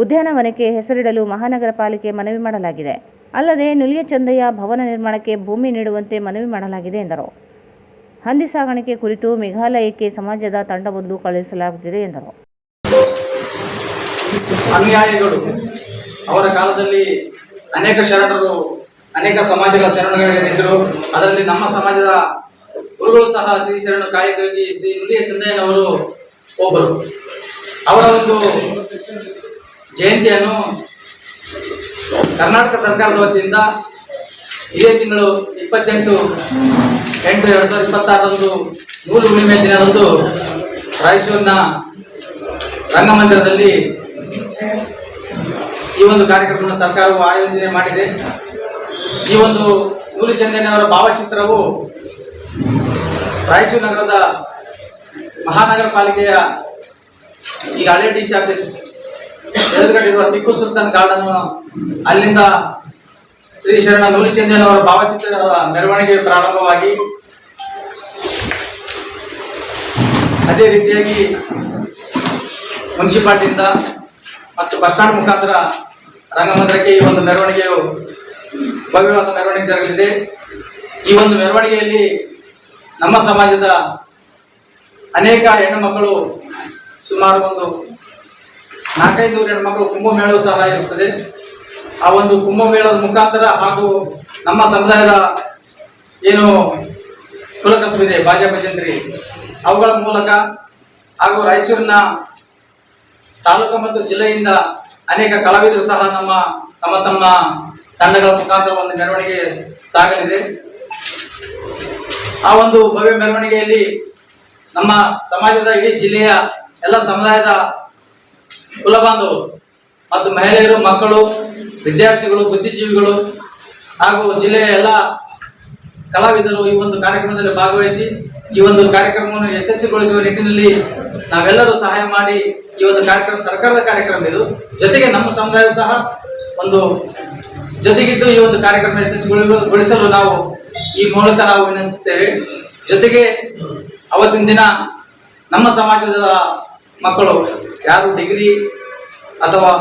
ಉದ್ಯಾನವನಕ್ಕೆ ಹೆಸರಿಡಲು ಮಹಾನಗರ ಪಾಲಿಕೆ ಮನವಿ ಮಾಡಲಾಗಿದೆ. ಅಲ್ಲದೆ ನುಲಿಯ ಚಂದಯ್ಯ ಭವನ ನಿರ್ಮಾಣಕ್ಕೆ ಭೂಮಿ ನೀಡುವಂತೆ ಮನವಿ ಮಾಡಲಾಗಿದೆ ಎಂದರು. ಹಂದಿ ಸಾಗಾಣಿಕೆ ಕುರಿತು ಮೇಘಾಲಯಕ್ಕೆ ಸಮಾಜದ ತಂಡವೊಂದು ಕಳುಹಿಸಲಾಗುತ್ತಿದೆ ಎಂದರು. ಅನುಯಾಯಿಗಳು ಅವರ ಕಾಲದಲ್ಲಿ ಅನೇಕ ಶರಣರು, ಅನೇಕ ಸಮಾಜಗಳ ಶರಣಗಳಿದ್ದರು. ಅದರಲ್ಲಿ ನಮ್ಮ ಸಮಾಜದ ಗುರುಗಳು ಸಹ ಶ್ರೀ ಶರಣ ಕಾಯಕಯೋಗಿ ಶ್ರೀ ನುಲಿಯ ಚಂದಯ್ಯನವರು ಒಬ್ಬರು. ಅವರ ಒಂದು ಜಯಂತಿಯನ್ನು ಕರ್ನಾಟಕ ಸರ್ಕಾರದ ವತಿಯಿಂದ ಇದೇ ತಿಂಗಳು 28/8/2026 ನೂಲು ಹುಣ್ಣಿಮೆ ದಿನದಂದು ರಾಯಚೂರಿನ ರಂಗಮಂದಿರದಲ್ಲಿ ಈ ಒಂದು ಕಾರ್ಯಕ್ರಮವನ್ನು ಸರ್ಕಾರವು ಆಯೋಜನೆ ಮಾಡಿದೆ. ಈ ಒಂದು ನೂಲು ಚಂದಯ್ಯನವರ ಭಾವಚಿತ್ರವು ರಾಯಚೂರು ನಗರದ ಮಹಾನಗರ ಪಾಲಿಕೆಯ ಈಗ ಹಳೆ DC ಆಫೀಸ್ ಎದುರುಗಡೆ ಇರುವ ಟಿಪ್ಪು ಸುಲ್ತಾನ್ ಗಾರ್ಡನ್, ಅಲ್ಲಿಂದ ಶ್ರೀ ಶರಣ ನೂಲಿಚಂದನ್ ಅವರ ಭಾವಚಿತ್ರದ ಮೆರವಣಿಗೆ ಪ್ರಾರಂಭವಾಗಿ ಅದೇ ರೀತಿಯಾಗಿ ಮುನ್ಸಿಪಾಲಿಟಿಯಿಂದ ಮತ್ತು ಬಸ್ ಸ್ಟ್ಯಾಂಡ್ ಮುಖಾಂತರ ರಂಗಮಂದಿರಕ್ಕೆ ಈ ಒಂದು ಮೆರವಣಿಗೆಯು ಭವ್ಯವಾದ ಮೆರವಣಿಗೆ ಜರಗಲಿದೆ. ಈ ಒಂದು ಮೆರವಣಿಗೆಯಲ್ಲಿ ನಮ್ಮ ಸಮಾಜದ ಅನೇಕ ಹೆಣ್ಣು ಮಕ್ಕಳು, ಸುಮಾರು ಒಂದು 400-500 ಹೆಣ್ಣು ಮಕ್ಕಳು ಕುಂಭಮೇಳವೂ ಸಹ ಇರುತ್ತದೆ. ಆ ಒಂದು ಕುಂಭಮೇಳದ ಮುಖಾಂತರ ಹಾಗೂ ನಮ್ಮ ಸಮುದಾಯದ ಏನು ಕುಲಕಸಬಿದೆ ಬಾಜಾ ಭಜಂತ್ರಿ ಅವುಗಳ ಮೂಲಕ ಹಾಗೂ ರಾಯಚೂರಿನ ತಾಲೂಕು ಮತ್ತು ಜಿಲ್ಲೆಯಿಂದ ಅನೇಕ ಕಲಾವಿದರು ಸಹ ತಮ್ಮ ತಂಡಗಳ ಮುಖಾಂತರ ಒಂದು ಮೆರವಣಿಗೆ ಸಾಗಲಿದೆ. ಆ ಒಂದು ಭವ್ಯ ಮೆರವಣಿಗೆಯಲ್ಲಿ ನಮ್ಮ ಸಮಾಜದ ಇಡೀ ಜಿಲ್ಲೆಯ ಎಲ್ಲ ಸಮುದಾಯದ ಕುಲಬಾಂಧವರು ಮತ್ತು ಮಹಿಳೆಯರು, ಮಕ್ಕಳು, ವಿದ್ಯಾರ್ಥಿಗಳು, ಬುದ್ಧಿಜೀವಿಗಳು ಹಾಗೂ ಜಿಲ್ಲೆಯ ಎಲ್ಲ ಕಲಾವಿದರು ಈ ಒಂದು ಕಾರ್ಯಕ್ರಮದಲ್ಲಿ ಭಾಗವಹಿಸಿ ಈ ಒಂದು ಕಾರ್ಯಕ್ರಮವನ್ನು ಯಶಸ್ವಿಗೊಳಿಸುವ ನಿಟ್ಟಿನಲ್ಲಿ ನಾವೆಲ್ಲರೂ ಸಹಾಯ ಮಾಡಿ ಈ ಒಂದು ಕಾರ್ಯಕ್ರಮ ಸರ್ಕಾರದ ಕಾರ್ಯಕ್ರಮ ಇದು. ಜೊತೆಗೆ ನಮ್ಮ ಸಮುದಾಯವು ಸಹ ಒಂದು ಜೊತೆಗಿದ್ದು ಈ ಒಂದು ಕಾರ್ಯಕ್ರಮ ಯಶಸ್ವಿಗೊಳಿಸಲು ನಾವು ಈ ಮೂಲಕ ನಾವು ವಿನಂತಿಸುತ್ತೇವೆ. ಜೊತೆಗೆ ಅವತ್ತಿನ ದಿನ ನಮ್ಮ ಸಮಾಜದ ಮಕ್ಕಳು ಯಾರು ಡಿಗ್ರಿ ಅಥವಾ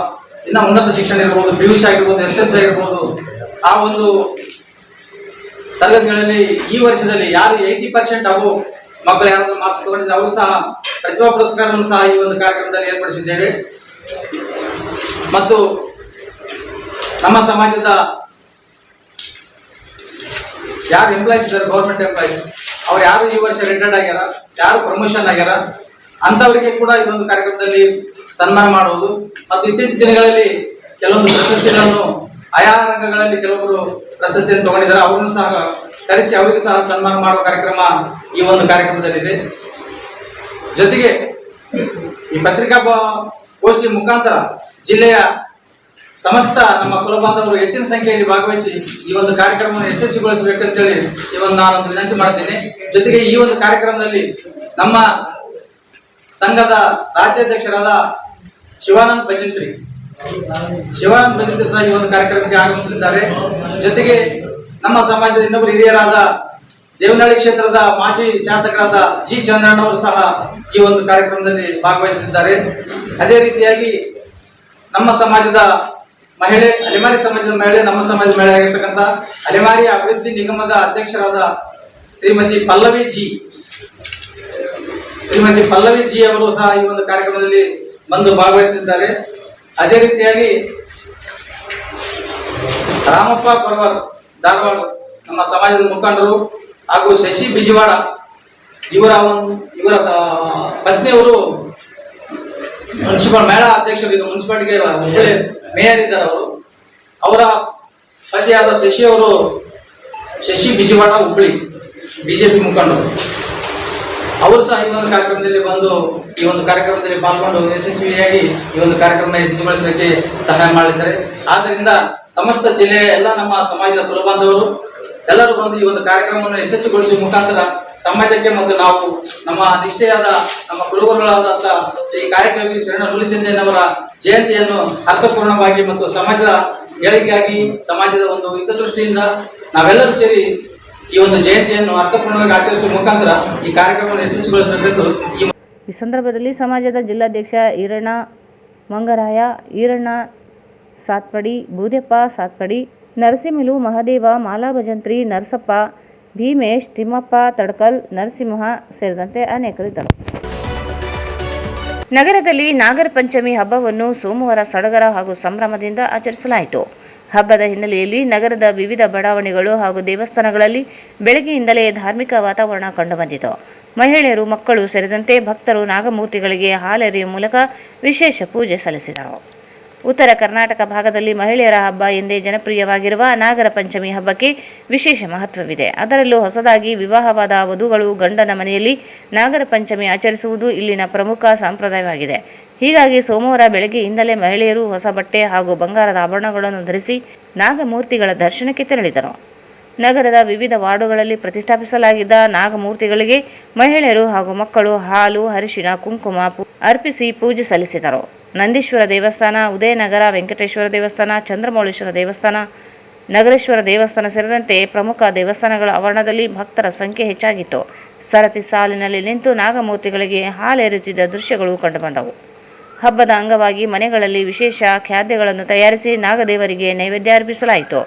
ಇನ್ನ ಉನ್ನತ ಶಿಕ್ಷಣ ಇರ್ಬೋದು, PUC ಆಗಿರ್ಬೋದು, SSLC ಆಗಿರ್ಬೋದು, ಆ ಒಂದು ತರಗತಿಗಳಲ್ಲಿ ಈ ವರ್ಷದಲ್ಲಿ ಯಾರು 80% ಹಾಗೂ ಮಕ್ಕಳು ಯಾರಾದ್ರೂ ಮಾರ್ಕ್ಸ್ ತಗೊಂಡಿದ್ರೆ ಅವರು ಸಹ ಪ್ರತಿಭಾ ಪುರಸ್ಕಾರವನ್ನು ಸಹ ಈ ಒಂದು ಕಾರ್ಯಕ್ರಮದಲ್ಲಿ ಏರ್ಪಡಿಸಿದ್ದೇವೆ. ಮತ್ತು ನಮ್ಮ ಸಮಾಜದ ಯಾರು ಎಂಪ್ಲಾಯ್ಸ್ ಇದ್ದಾರೆ, ಗೌರ್ಮೆಂಟ್ ಎಂಪ್ಲಾಯ್ಸ್, ಅವ್ರು ಯಾರು ಈ ವರ್ಷ ರಿಟೈರ್ಡ್ ಆಗ್ಯಾರ, ಯಾರು ಪ್ರಮೋಷನ್ ಆಗ್ಯಾರ ಅಂತವರಿಗೆ ಕೂಡ ಈ ಒಂದು ಕಾರ್ಯಕ್ರಮದಲ್ಲಿ ಸನ್ಮಾನ ಮಾಡುವುದು. ಮತ್ತು ಇತ್ತೀಚಿನ ದಿನಗಳಲ್ಲಿ ಕೆಲವೊಂದು ಪ್ರಶಸ್ತಿಗಳನ್ನು ಆಯಾ ರಂಗಗಳಲ್ಲಿ ಕೆಲವೊಬ್ಬರು ಪ್ರಶಸ್ತಿಯನ್ನು ತಗೊಂಡಿದ್ದಾರೆ, ಅವ್ರನ್ನು ಸಹ ಕರೆಸಿ ಅವರಿಗೂ ಸಹ ಸನ್ಮಾನ ಮಾಡುವ ಕಾರ್ಯಕ್ರಮ ಈ ಒಂದು ಕಾರ್ಯಕ್ರಮದಲ್ಲಿದೆ. ಜೊತೆಗೆ ಈ ಪತ್ರಿಕಾ ಗೋಷ್ಠಿ ಮುಖಾಂತರ ಜಿಲ್ಲೆಯ ಸಮಸ್ತ ನಮ್ಮ ಕುಲಬಾಂಧವರು ಹೆಚ್ಚಿನ ಸಂಖ್ಯೆಯಲ್ಲಿ ಭಾಗವಹಿಸಿ ಈ ಒಂದು ಕಾರ್ಯಕ್ರಮವನ್ನು ಯಶಸ್ವಿಗೊಳಿಸಬೇಕಂತೇಳಿ ಈ ಒಂದು ನಾನೊಂದು ವಿನಂತಿ ಮಾಡ್ತೇನೆ. ಜೊತೆಗೆ ಈ ಒಂದು ಕಾರ್ಯಕ್ರಮದಲ್ಲಿ ನಮ್ಮ ಸಂಘದ ರಾಜ್ಯಾಧ್ಯಕ್ಷರಾದ ಶಿವಾನಂದ್ ಭಜಂತ್ರಿ ಸಹ ಈ ಒಂದು ಕಾರ್ಯಕ್ರಮಕ್ಕೆ ಆಗಮಿಸಲಿದ್ದಾರೆ. ಜೊತೆಗೆ ನಮ್ಮ ಸಮಾಜದ ಇನ್ನೊಬ್ಬರು ಹಿರಿಯರಾದ ದೇವನಹಳ್ಳಿ ಕ್ಷೇತ್ರದ ಮಾಜಿ ಶಾಸಕರಾದ G. ಚಂದ್ರಣ್ಣ ಅವರು ಸಹ ಈ ಒಂದು ಕಾರ್ಯಕ್ರಮದಲ್ಲಿ ಭಾಗವಹಿಸಲಿದ್ದಾರೆ. ಅದೇ ರೀತಿಯಾಗಿ ನಮ್ಮ ಸಮಾಜದ ಮಹಿಳೆ, ಅಲೆಮಾರಿ ಸಮಾಜದ ಮಹಿಳೆ, ನಮ್ಮ ಸಮಾಜದ ಮಹಿಳೆ ಆಗಿರ್ತಕ್ಕಂಥ ಅಲೆಮಾರಿ ಅಭಿವೃದ್ಧಿ ನಿಗಮದ ಅಧ್ಯಕ್ಷರಾದ ಶ್ರೀಮತಿ ಪಲ್ಲವಿ ಜಿ ಅವರು ಸಹ ಈ ಒಂದು ಕಾರ್ಯಕ್ರಮದಲ್ಲಿ ಬಂದು ಭಾಗವಹಿಸಲಿದ್ದಾರೆ. ಅದೇ ರೀತಿಯಾಗಿ ರಾಮಪ್ಪ ಕೊರವರ್ ಧಾರವಾಡ ನಮ್ಮ ಸಮಾಜದ ಮುಖಂಡರು ಹಾಗೂ ಶಶಿ ಬಿಜಿವಾಡ ಇವರ ಪತ್ನಿಯವರು ಮುನ್ಸಿಪಲ್ ಮೇಳ ಅಧ್ಯಕ್ಷರು, ಇದು ಮುನ್ಸಿಪಾಲಿಟಿಗೆ ಹುಬ್ಬಳ್ಳಿ ಮೇಯರ್ ಇದ್ದಾರೆ. ಅವರ ಪತಿಯಾದ ಶಶಿ ಬಿಜಿವಾಡ ಹುಬ್ಬಳ್ಳಿ BJP ಮುಖಂಡರು, ಅವರು ಸಹ ಈ ಒಂದು ಕಾರ್ಯಕ್ರಮದಲ್ಲಿ ಬಂದು ಈ ಒಂದು ಕಾರ್ಯಕ್ರಮದಲ್ಲಿ ಪಾಲ್ಗೊಂಡು ಯಶಸ್ವಿಯಾಗಿ ಈ ಒಂದು ಕಾರ್ಯಕ್ರಮ ಯಶಸ್ವಿಗೊಳಿಸಲಿಕ್ಕೆ ಸಹಾಯ ಮಾಡಿದ್ದಾರೆ. ಆದ್ದರಿಂದ ಸಮಸ್ತ ಜಿಲ್ಲೆಯ ಎಲ್ಲ ನಮ್ಮ ಸಮಾಜದ ಕುಲಬಾಂಧವರು ಎಲ್ಲರೂ ಬಂದು ಈ ಒಂದು ಕಾರ್ಯಕ್ರಮವನ್ನು ಯಶಸ್ವಿಗೊಳಿಸುವ ಮುಖಾಂತರ ಸಮಾಜಕ್ಕೆ ಮತ್ತು ನಾವು ನಮ್ಮ ನಿಷ್ಠೆಯಾದ ನಮ್ಮ ಕುಲಗುರುಗಳಾದಂಥ ಶ್ರೀ ಕಾಯಕವಿ ಶರಣ ನೂಲಿಚಂದನ್ ಅವರ ಜಯಂತಿಯನ್ನು ಅರ್ಥಪೂರ್ಣವಾಗಿ ಮತ್ತು ಸಮಾಜದ ಏಳಿಗೆಯಾಗಿ ಸಮಾಜದ ಒಂದು ಹಿತದೃಷ್ಟಿಯಿಂದ ನಾವೆಲ್ಲರೂ ಸೇರಿ ಈ ಒಂದು ಜಯಂತಿಯನ್ನು ಅರ್ಥಪೂರ್ಣವಾಗಿ ಆಚರಿಸುವ ಮುಖಾಂತರ ಈ ಕಾರ್ಯಕ್ರಮವನ್ನು ಯಶಸ್ವಿಗೊಳಿಸಬೇಕೆಂದು ಈ ಸಂದರ್ಭದಲ್ಲಿ ಸಮಾಜದ ಜಿಲ್ಲಾಧ್ಯಕ್ಷ ಈರಣ್ಣ ಮಂಗರಾಯ, ಈರಣ್ಣ ಸಾತ್ಪಡಿ, ಬೂದೆಪ್ಪ ಸಾತ್ಪಡಿ, ನರಸಿಂಹಲು, ಮಹದೇವ, ಮಾಲಾ ಭಜಂತ್ರಿ, ನರಸಪ್ಪ, ಭೀಮೇಶ್, ತಿಮ್ಮಪ್ಪ ತಡ್ಕಲ್, ನರಸಿಂಹ ಸೇರಿದಂತೆ ಅನೇಕರಿದ್ದರು. ನಗರದಲ್ಲಿ ನಾಗರ ಪಂಚಮಿ ಹಬ್ಬವನ್ನು ಸೋಮವಾರ ಸಡಗರ ಹಾಗೂ ಸಂಭ್ರಮದಿಂದ ಆಚರಿಸಲಾಯಿತು. ಹಬ್ಬದ ಹಿನ್ನೆಲೆಯಲ್ಲಿ ನಗರದ ವಿವಿಧ ಬಡಾವಣೆಗಳು ಹಾಗೂ ದೇವಸ್ಥಾನಗಳಲ್ಲಿ ಬೆಳಗ್ಗೆಯಿಂದಲೇ ಧಾರ್ಮಿಕ ವಾತಾವರಣ ಕಂಡುಬಂದಿತು. ಮಹಿಳೆಯರು, ಮಕ್ಕಳು ಸೇರಿದಂತೆ ಭಕ್ತರು ನಾಗಮೂರ್ತಿಗಳಿಗೆ ಹಾಲೆರೆಯುವ ಮೂಲಕ ವಿಶೇಷ ಪೂಜೆ ಸಲ್ಲಿಸಿದರು. ಉತ್ತರ ಕರ್ನಾಟಕ ಭಾಗದಲ್ಲಿ ಮಹಿಳೆಯರ ಹಬ್ಬ ಎಂದೇ ಜನಪ್ರಿಯವಾಗಿರುವ ನಾಗರ ಪಂಚಮಿ ಹಬ್ಬಕ್ಕೆ ವಿಶೇಷ ಮಹತ್ವವಿದೆ. ಅದರಲ್ಲೂ ಹೊಸದಾಗಿ ವಿವಾಹವಾದ ವಧುಗಳು ಗಂಡನ ಮನೆಯಲ್ಲಿ ನಾಗರ ಪಂಚಮಿ ಆಚರಿಸುವುದು ಇಲ್ಲಿನ ಪ್ರಮುಖ ಸಂಪ್ರದಾಯವಾಗಿದೆ. ಹೀಗಾಗಿ ಸೋಮವಾರ ಬೆಳಗ್ಗೆಯಿಂದಲೇ ಮಹಿಳೆಯರು ಹೊಸ ಬಟ್ಟೆ ಹಾಗೂ ಬಂಗಾರದ ಆಭರಣಗಳನ್ನು ಧರಿಸಿ ನಾಗಮೂರ್ತಿಗಳ ದರ್ಶನಕ್ಕೆ ತೆರಳಿದರು. ನಗರದ ವಿವಿಧ ವಾರ್ಡುಗಳಲ್ಲಿ ಪ್ರತಿಷ್ಠಾಪಿಸಲಾಗಿದ್ದ ನಾಗಮೂರ್ತಿಗಳಿಗೆ ಮಹಿಳೆಯರು ಹಾಗೂ ಮಕ್ಕಳು ಹಾಲು, ಅರಿಶಿಣ, ಕುಂಕುಮ ಅರ್ಪಿಸಿ ಪೂಜೆ ಸಲ್ಲಿಸಿದರು. ನಂದೀಶ್ವರ ದೇವಸ್ಥಾನ, ಉದಯನಗರ ವೆಂಕಟೇಶ್ವರ ದೇವಸ್ಥಾನ, ಚಂದ್ರಮೌಳೇಶ್ವರ ದೇವಸ್ಥಾನ, ನಗರೇಶ್ವರ ದೇವಸ್ಥಾನ ಸೇರಿದಂತೆ ಪ್ರಮುಖ ದೇವಸ್ಥಾನಗಳ ಆವರಣದಲ್ಲಿ ಭಕ್ತರ ಸಂಖ್ಯೆ ಹೆಚ್ಚಾಗಿತ್ತು. ಸರತಿ ಸಾಲಿನಲ್ಲಿ ನಿಂತು ನಾಗಮೂರ್ತಿಗಳಿಗೆ ಹಾಲೆರೆಯುತ್ತಿದ್ದ ದೃಶ್ಯಗಳು ಕಂಡುಬಂದವು. ಹಬ್ಬದ ಅಂಗವಾಗಿ ಮನೆಗಳಲ್ಲಿ ವಿಶೇಷ ಖಾದ್ಯಗಳನ್ನು ತಯಾರಿಸಿ ನಾಗದೇವರಿಗೆ ನೈವೇದ್ಯ ಅರ್ಪಿಸಲಾಯಿತು.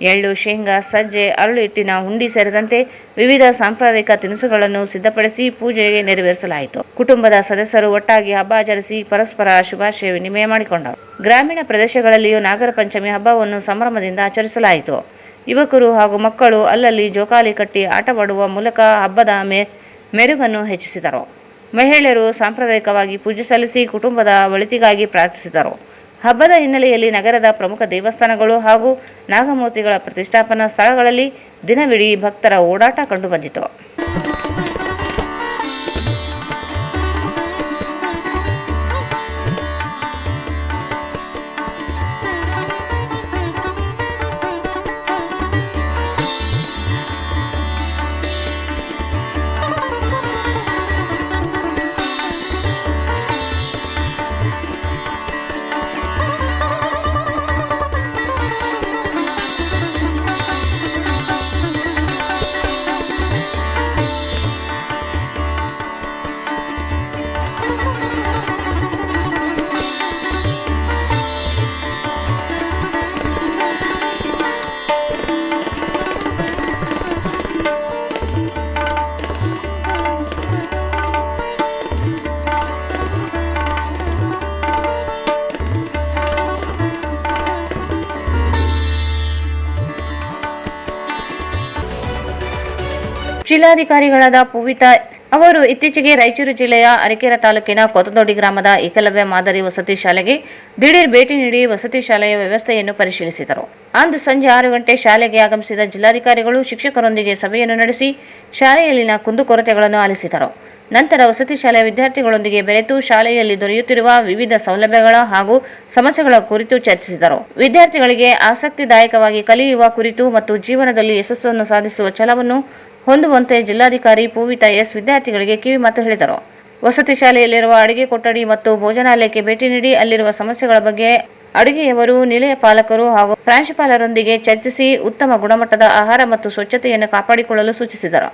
ಎಳ್ಳು, ಶೇಂಗಾ, ಸಜ್ಜೆ, ಅರಳು ಹಿಟ್ಟಿನ ಹುಂಡಿ ಸೇರಿದಂತೆ ವಿವಿಧ ಸಾಂಪ್ರದಾಯಿಕ ತಿನಿಸುಗಳನ್ನು ಸಿದ್ಧಪಡಿಸಿ ಪೂಜೆಗೆ ನೆರವೇರಿಸಲಾಯಿತು. ಕುಟುಂಬದ ಸದಸ್ಯರು ಒಟ್ಟಾಗಿ ಹಬ್ಬ ಆಚರಿಸಿ ಪರಸ್ಪರ ಶುಭಾಶಯ ವಿನಿಮಯ ಮಾಡಿಕೊಂಡರು. ಗ್ರಾಮೀಣ ಪ್ರದೇಶಗಳಲ್ಲಿಯೂ ನಾಗರ ಪಂಚಮಿ ಹಬ್ಬವನ್ನು ಸಂಭ್ರಮದಿಂದ ಆಚರಿಸಲಾಯಿತು. ಯುವಕರು ಹಾಗೂ ಮಕ್ಕಳು ಅಲ್ಲಲ್ಲಿ ಜೋಕಾಲಿ ಕಟ್ಟಿ ಆಟವಾಡುವ ಮೂಲಕ ಹಬ್ಬದ ಮೆರುಗನ್ನು ಹೆಚ್ಚಿಸಿದರು. ಮಹಿಳೆಯರು ಸಾಂಪ್ರದಾಯಿಕವಾಗಿ ಪೂಜೆ ಸಲ್ಲಿಸಿ ಕುಟುಂಬದ ಒಳಿತಿಗಾಗಿ ಪ್ರಾರ್ಥಿಸಿದರು. ಹಬ್ಬದ ಹಿನ್ನೆಲೆಯಲ್ಲಿ ನಗರದ ಪ್ರಮುಖ ದೇವಸ್ಥಾನಗಳು ಹಾಗೂ ನಾಗಮೂರ್ತಿಗಳ ಪ್ರತಿಷ್ಠಾಪನಾ ಸ್ಥಳಗಳಲ್ಲಿ ದಿನವಿಡೀ ಭಕ್ತರ ಓಡಾಟ ಕಂಡುಬಂದಿತು. ಜಿಲ್ಲಾಧಿಕಾರಿಗಳಾದ ಪೂವಿತಾ ಅವರು ಇತ್ತೀಚೆಗೆ ರಾಯಚೂರು ಜಿಲ್ಲೆಯ ಅರಕೆರೆ ತಾಲೂಕಿನ ಕೊತ್ತದೊಡ್ಡಿ ಗ್ರಾಮದ ಏಕಲವ್ಯ ಮಾದರಿ ವಸತಿ ಶಾಲೆಗೆ ದಿಢೀರ್ ಭೇಟಿ ನೀಡಿ ವಸತಿ ಶಾಲೆಯ ವ್ಯವಸ್ಥೆಯನ್ನು ಪರಿಶೀಲಿಸಿದರು. ಅಂದು ಸಂಜೆ 6 ಗಂಟೆ ಶಾಲೆಗೆ ಆಗಮಿಸಿದ ಜಿಲ್ಲಾಧಿಕಾರಿಗಳು ಶಿಕ್ಷಕರೊಂದಿಗೆ ಸಭೆಯನ್ನು ನಡೆಸಿ ಶಾಲೆಯಲ್ಲಿನ ಕುಂದುಕೊರತೆಗಳನ್ನು ಆಲಿಸಿದರು. ನಂತರ ವಸತಿ ಶಾಲೆಯ ವಿದ್ಯಾರ್ಥಿಗಳೊಂದಿಗೆ ಬೆರೆತು ಶಾಲೆಯಲ್ಲಿ ದೊರೆಯುತ್ತಿರುವ ವಿವಿಧ ಸೌಲಭ್ಯಗಳ ಹಾಗೂ ಸಮಸ್ಯೆಗಳ ಕುರಿತು ಚರ್ಚಿಸಿದರು. ವಿದ್ಯಾರ್ಥಿಗಳಿಗೆ ಆಸಕ್ತಿದಾಯಕವಾಗಿ ಕಲಿಯುವ ಕುರಿತು ಮತ್ತು ಜೀವನದಲ್ಲಿ ಯಶಸ್ಸನ್ನು ಸಾಧಿಸುವ ಛಲವನ್ನು ಹೊಂದುವಂತೆ ಜಿಲ್ಲಾಧಿಕಾರಿ ಪೂವಿತಾ ಎಸ್ ವಿದ್ಯಾರ್ಥಿಗಳಿಗೆ ಕಿವಿಮಾತು ಹೇಳಿದರು. ವಸತಿ ಶಾಲೆಯಲ್ಲಿರುವ ಅಡುಗೆ ಕೊಠಡಿ ಮತ್ತು ಭೋಜನಾಲಯಕ್ಕೆ ಭೇಟಿ ನೀಡಿ ಅಲ್ಲಿರುವ ಸಮಸ್ಯೆಗಳ ಬಗ್ಗೆ ಅಡುಗೆಯವರು, ನಿಲಯ ಪಾಲಕರು ಹಾಗೂ ಪ್ರಾಂಶುಪಾಲರೊಂದಿಗೆ ಚರ್ಚಿಸಿ ಉತ್ತಮ ಗುಣಮಟ್ಟದ ಆಹಾರ ಮತ್ತು ಸ್ವಚ್ಛತೆಯನ್ನು ಕಾಪಾಡಿಕೊಳ್ಳಲು ಸೂಚಿಸಿದರು.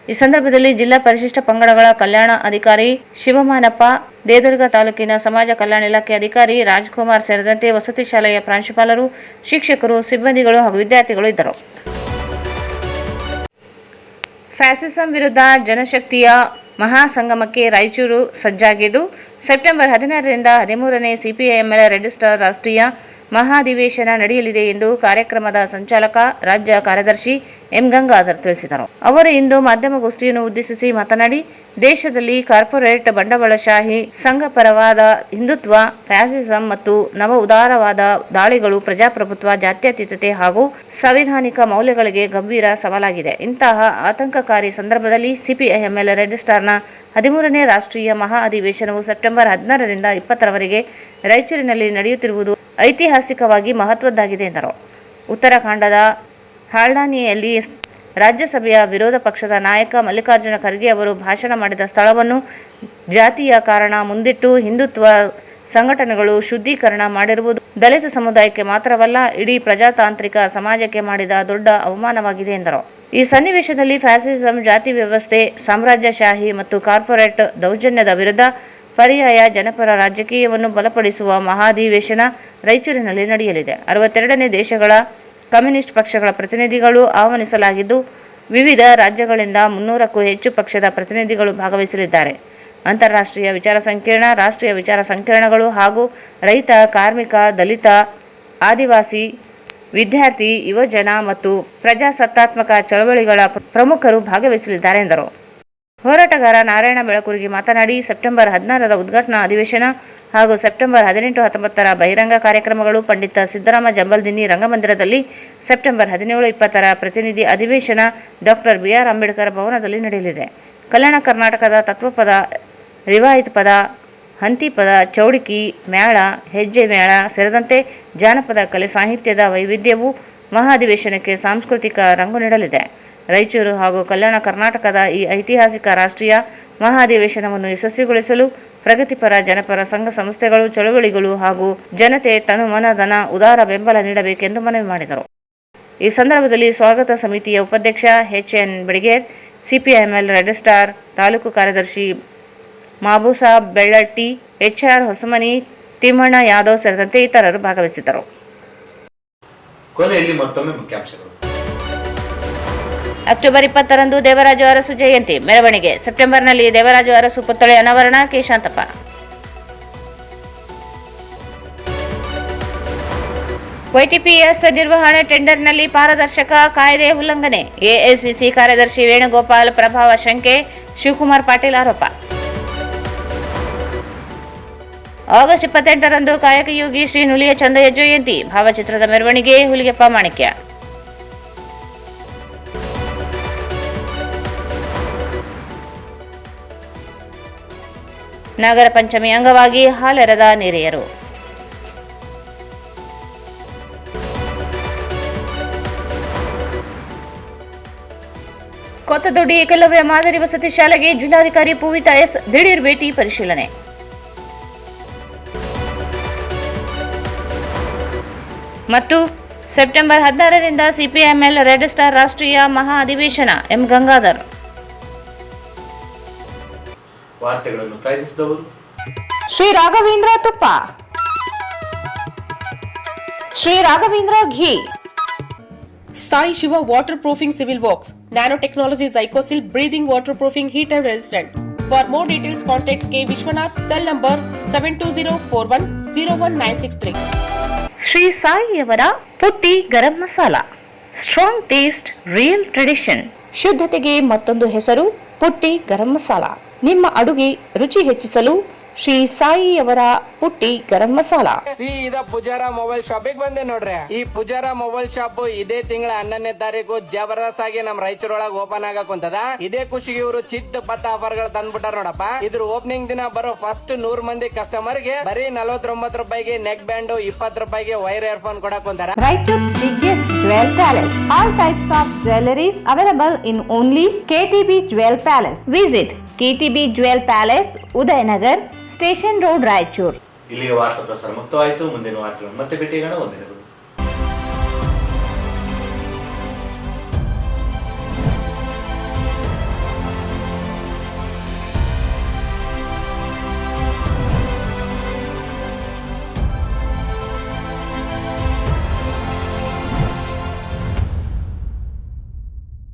ಈ ಸಂದರ್ಭದಲ್ಲಿ ಜಿಲ್ಲಾ ಪರಿಶಿಷ್ಟ ಪಂಗಡಗಳ ಕಲ್ಯಾಣ ಅಧಿಕಾರಿ ಶಿವಮಾನಪ್ಪ, ದೇದುರ್ಗ ತಾಲೂಕಿನ ಸಮಾಜ ಕಲ್ಯಾಣ ಇಲಾಖೆ ಅಧಿಕಾರಿ ರಾಜ್ಕುಮಾರ್ ಸೇರಿದಂತೆ ವಸತಿ ಶಾಲೆಯ ಪ್ರಾಂಶುಪಾಲರು, ಶಿಕ್ಷಕರು, ಸಿಬ್ಬಂದಿಗಳು ಹಾಗೂ ವಿದ್ಯಾರ್ಥಿಗಳು ಇದ್ದರು. ಫ್ಯಾಸಿಸಂ ವಿರುದ್ಧ ಜನಶಕ್ತಿಯ ಮಹಾಸಂಗಮಕ್ಕೆ ರಾಯಚೂರು ಸಜ್ಜಾಗಿದ್ದು, ಸೆಪ್ಟೆಂಬರ್ 16ರಿಂದ 13ನೇ ಸಿಪಿಐಎಂಎಲ್ ರೆಡ್ ಸ್ಟಾರ್ ರಾಷ್ಟ್ರೀಯ ಮಹಾಧಿವೇಶನ ನಡೆಯಲಿದೆ ಎಂದು ಕಾರ್ಯಕ್ರಮದ ಸಂಚಾಲಕ ರಾಜ್ಯ ಕಾರ್ಯದರ್ಶಿ ಎಂ ಗಂಗಾಧರ್ ತಿಳಿಸಿದರು. ಅವರು ಇಂದು ಮಾಧ್ಯಮಗೋಷ್ಠಿಯನ್ನು ಉದ್ದೇಶಿಸಿ ಮಾತನಾಡಿ, ದೇಶದಲ್ಲಿ ಕಾರ್ಪೊರೇಟ್ ಬಂಡವಾಳಶಾಹಿ, ಸಂಘಪರವಾದ ಹಿಂದುತ್ವ, ಫ್ಯಾಸಿಸಂ ಮತ್ತು ನವ ಉದಾರವಾದ ದಾಳಿಗಳು ಪ್ರಜಾಪ್ರಭುತ್ವ, ಜಾತ್ಯತೀತತೆ ಹಾಗೂ ಸಾಂವಿಧಾನಿಕ ಮೌಲ್ಯಗಳಿಗೆ ಗಂಭೀರ ಸವಾಲಾಗಿದೆ. ಇಂತಹ ಆತಂಕಕಾರಿ ಸಂದರ್ಭದಲ್ಲಿ ಸಿಪಿಐಎಂಎಲ್ ರೆಡ್ ಸ್ಟಾರ್ನ 13ನೇ ರಾಷ್ಟ್ರೀಯ ಮಹಾ ಅಧಿವೇಶನವು ಸೆಪ್ಟೆಂಬರ್ 16ರಿಂದ 20ರವರೆಗೆ ರಾಯಚೂರಿನಲ್ಲಿ ನಡೆಯುತ್ತಿರುವುದು ಐತಿಹಾಸಿಕವಾಗಿ ಮಹತ್ವದ್ದಾಗಿದೆ ಎಂದರು. ಉತ್ತರಾಖಂಡದ ಹಾಲ್ಡಾನಿಯಲ್ಲಿ ರಾಜ್ಯಸಭೆಯ ವಿರೋಧ ಪಕ್ಷದ ನಾಯಕ ಮಲ್ಲಿಕಾರ್ಜುನ ಖರ್ಗೆ ಅವರು ಭಾಷಣ ಮಾಡಿದ ಸ್ಥಳವನ್ನು ಜಾತಿಯ ಕಾರಣ ಮುಂದಿಟ್ಟು ಹಿಂದುತ್ವ ಸಂಘಟನೆಗಳು ಶುದ್ಧೀಕರಣ ಮಾಡಿರುವುದು ದಲಿತ ಸಮುದಾಯಕ್ಕೆ ಮಾತ್ರವಲ್ಲ, ಇಡೀ ಪ್ರಜಾತಾಂತ್ರಿಕ ಸಮಾಜಕ್ಕೆ ಮಾಡಿದ ದೊಡ್ಡ ಅವಮಾನವಾಗಿದೆ ಎಂದರು. ಈ ಸನ್ನಿವೇಶದಲ್ಲಿ ಫ್ಯಾಸಿಸಂ, ಜಾತಿ ವ್ಯವಸ್ಥೆ, ಸಾಮ್ರಾಜ್ಯಶಾಹಿ ಮತ್ತು ಕಾರ್ಪೊರೇಟ್ ದೌರ್ಜನ್ಯದ ವಿರುದ್ಧ ಪರ್ಯಾಯ ಜನಪರ ರಾಜಕೀಯವನ್ನು ಬಲಪಡಿಸುವ ಮಹಾಧಿವೇಶನ ರಾಯಚೂರಿನಲ್ಲಿ ನಡೆಯಲಿದೆ. 62ನೇ ದೇಶಗಳ ಕಮ್ಯುನಿಸ್ಟ್ ಪಕ್ಷಗಳ ಪ್ರತಿನಿಧಿಗಳು ಆಹ್ವಾನಿಸಲಾಗಿದ್ದು, ವಿವಿಧ ರಾಜ್ಯಗಳಿಂದ 300ಕ್ಕೂ ಹೆಚ್ಚು ಪಕ್ಷದ ಪ್ರತಿನಿಧಿಗಳು ಭಾಗವಹಿಸಲಿದ್ದಾರೆ. ಅಂತಾರಾಷ್ಟ್ರೀಯ ವಿಚಾರ ಸಂಕಿರಣ, ರಾಷ್ಟ್ರೀಯ ವಿಚಾರ ಸಂಕಿರಣಗಳು ಹಾಗೂ ರೈತ, ಕಾರ್ಮಿಕ, ದಲಿತ, ಆದಿವಾಸಿ, ವಿದ್ಯಾರ್ಥಿ, ಯುವಜನ ಮತ್ತು ಪ್ರಜಾಸತ್ತಾತ್ಮಕ ಚಳವಳಿಗಳ ಪ್ರಮುಖರು ಭಾಗವಹಿಸಲಿದ್ದಾರೆ ಎಂದರು. ಹೋರಾಟಗಾರ ನಾರಾಯಣ ಬೆಳಕುರ್ಗಿ ಮಾತನಾಡಿ, ಸೆಪ್ಟೆಂಬರ್ 16ರ ಉದ್ಘಾಟನಾ ಅಧಿವೇಶನ ಹಾಗೂ ಸೆಪ್ಟೆಂಬರ್ 18, 19ರ ಬಹಿರಂಗ ಕಾರ್ಯಕ್ರಮಗಳು ಪಂಡಿತ ಸಿದ್ದರಾಮ ಜಂಬಲ್ದಿನ್ನಿ ರಂಗಮಂದಿರದಲ್ಲಿ, ಸೆಪ್ಟೆಂಬರ್ 17, 20ರ ಪ್ರತಿನಿಧಿ ಅಧಿವೇಶನ ಡಾಕ್ಟರ್ BR ಅಂಬೇಡ್ಕರ್ ಭವನದಲ್ಲಿ ನಡೆಯಲಿದೆ. ಕಲ್ಯಾಣ ಕರ್ನಾಟಕದ ತತ್ವಪದ, ರಿವಾಯಿತ್ ಪದ, ಹಂತಿಪದ, ಚೌಡಿಕಿ ಮೇಳ, ಹೆಜ್ಜೆ ಮೇಳ ಸೇರಿದಂತೆ ಜಾನಪದ ಕಲೆ ಸಾಹಿತ್ಯದ ವೈವಿಧ್ಯವು ಮಹಾಧಿವೇಶನಕ್ಕೆ ಸಾಂಸ್ಕೃತಿಕ ರಂಗು ನೀಡಲಿದೆ. ರಾಯಚೂರು ಹಾಗೂ ಕಲ್ಯಾಣ ಕರ್ನಾಟಕದ ಈ ಐತಿಹಾಸಿಕ ರಾಷ್ಟ್ರೀಯ ಮಹಾಧಿವೇಶನವನ್ನು ಯಶಸ್ವಿಗೊಳಿಸಲು ಪ್ರಗತಿಪರ ಜನಪರ ಸಂಘ ಸಂಸ್ಥೆಗಳು, ಚಳವಳಿಗಳು ಹಾಗೂ ಜನತೆ ತನು ಮನ ಧನ ಉದಾರ ಬೆಂಬಲ ನೀಡಬೇಕೆಂದು ಮನವಿ ಮಾಡಿದರು. ಈ ಸಂದರ್ಭದಲ್ಲಿ ಸ್ವಾಗತ ಸಮಿತಿಯ ಉಪಾಧ್ಯಕ್ಷ ಎಚ್.ಎನ್. ಬೆಡಗೇರ್, ಸಿಪಿಐಎಂಎಲ್ ರೆಡ್ ಸ್ಟಾರ್ ತಾಲೂಕು ಕಾರ್ಯದರ್ಶಿ ಮಾಬೂಸಾಬ್ ಬೆಳ್ಳಟ್ಟಿ, ಎಚ್.ಆರ್. ಹೊಸಮನಿ, ತಿಮ್ಮಣ್ಣ ಯಾದವ್ ಸೇರಿದಂತೆ ಇತರರು ಭಾಗವಹಿಸಿದ್ದರು. ಕೊನೆಯಲ್ಲಿ ಮತ್ತೊಮ್ಮೆ ಮುಖ್ಯಾಂಶಗಳು. ಅಕ್ಟೋಬರ್ 20ರಂದು ದೇವರಾಜು ಅರಸು ಜಯಂತಿ ಮೆರವಣಿಗೆ. ಸೆಪ್ಟೆಂಬರ್ನಲ್ಲಿ ದೇವರಾಜು ಅರಸು ಪುತ್ಥಳಿ ಅನಾವರಣ. ಕೆ. ಶಾಂತಪ್ಪ. ವೈಟಿಪಿಎಸ್ ನಿರ್ವಹಣೆ ಟೆಂಡರ್ನಲ್ಲಿ ಪಾರದರ್ಶಕ ಕಾಯ್ದೆ ಉಲ್ಲಂಘನೆ. ಎಐಸಿಸಿ ಕಾರ್ಯದರ್ಶಿ ವೇಣುಗೋಪಾಲ್ ಪ್ರಭಾವ ಶಂಕೆ. ಶಿವಕುಮಾರ್ ಪಾಟೀಲ್ ಆರೋಪ. ಆಗಸ್ಟ್ 28ರಂದು ಕಾಯಕಯೋಗಿ ಶ್ರೀ ನುಲಿಯ ಚಂದಯ್ಯ ಜಯಂತಿ. ಭಾವಚಿತ್ರದ ಮೆರವಣಿಗೆ. ಹುಲಿಗೆಪ್ಪ ಮಾಣಿಕ್ಯ. ನಾಗರ ಪಂಚಮಿ ಅಂಗವಾಗಿ ಹಾಲೆರೆದ ನೀರೆಯರು. ಕೊತ್ತದೊಡ್ಡಿ ಏಕಲವ್ಯ ಮಾದರಿ ವಸತಿ ಶಾಲೆಗೆ ಜಿಲ್ಲಾಧಿಕಾರಿ ಪೂವಿತಾ ಎಸ್ ದಿಢೀರ್ ಭೇಟಿ ಪರಿಶೀಲನೆ. ಮತ್ತು ಸೆಪ್ಟೆಂಬರ್ 16ರಿಂದ ಸಿಪಿಐಎಂಎಲ್ ರೆಡ್ ಸ್ಟಾರ್ ರಾಷ್ಟ್ರೀಯ ಮಹಾ ಅಧಿವೇಶನ. ಎಂ. ಗಂಗಾಧರ್. ವಾರ್ತೆಗಳನ್ನು ಪ್ರಯತ್ನಿಸಿದವರು ಶ್ರೀ ರಾಘವೇಂದ್ರ ತುಪ್ಪ, Shri Raghavendra ghee, Sai Shiva waterproofing civil works, nano technology zycosil breathing waterproofing heat and resistant. For more details contact K. Vishwanath, cell number 7204101963. Shri ಸಾಯಿಯವರ Putti garam masala. Strong taste, real tradition. ಶುದ್ಧತೆಗೆ ಮತ್ತೊಂದು ಹೆಸರು ಪುಟ್ಟಿ ಗರಂ ಮಸಾಲ. ನಿಮ್ಮ ಅಡುಗೆ ರುಚಿ ಹೆಚ್ಚಿಸಲು ಶ್ರೀ ಸಾಯಿಯವರ ಪುಟ್ಟಿ ಗರಂ ಮಸಾಲ. ಸೀದಾ ಪೂಜಾರ ಮೊಬೈಲ್ ಶಾಪಿಗೆ ಬಂದೆ ನೋಡ್ರಿ. ಈ ಪೂಜಾರ ಮೊಬೈಲ್ ಶಾಪ್ ಇದೇ ತಿಂಗಳ 11ನೇ ತಾರೀಕು ಜಬರ್ದಸ್ತ್ ಆಗಿ ನಮ್ ರಾಯಚೂರೊಳಗೆ ಓಪನ್ ಆಗಕ್ ಕುಂತದ. ಇದೇ ಖುಷಿಗೆ ಇವರು ಚಿತ್ತ ಪತ್ತ ಆಫರ್ ಗಳು ತಂದ್ಬಿಟ್ಟಾರ ನೋಡಪ್ಪ. ಇದ್ರ ಓಪನಿಂಗ್ ದಿನ ಬರೋ ಫಸ್ಟ್ 100 ಮಂದಿ ಕಸ್ಟಮರ್ ಗೆ ಬರೀ 49 ರೂಪಾಯಿಗೆ ನೆಕ್ ಬ್ಯಾಂಡ್, 20 ರೂಪಾಯಿಗೆ ವೈರ್ ಇಯರ್ಫೋನ್ ಕೊಡಕ್ ಕುಂತಾರ. Raichur's biggest jewel palace. All types of jewelries available in only KTB Jewel Palace. Visit KTB Jewel Palace, Udayanagar, Station Road, Raichur. ಇಲ್ಲಿಗೆ ವಾರ್ತಾ ಪ್ರಸಾರ ಮುಕ್ತವಾಯಿತು. ಮುಂದಿನ ವಾರ್ತೆಗಳನ್ನು ಮತ್ತೆ ಭೇಟಿಯಾಗೋಣ. ವಂದನೆಗಳು.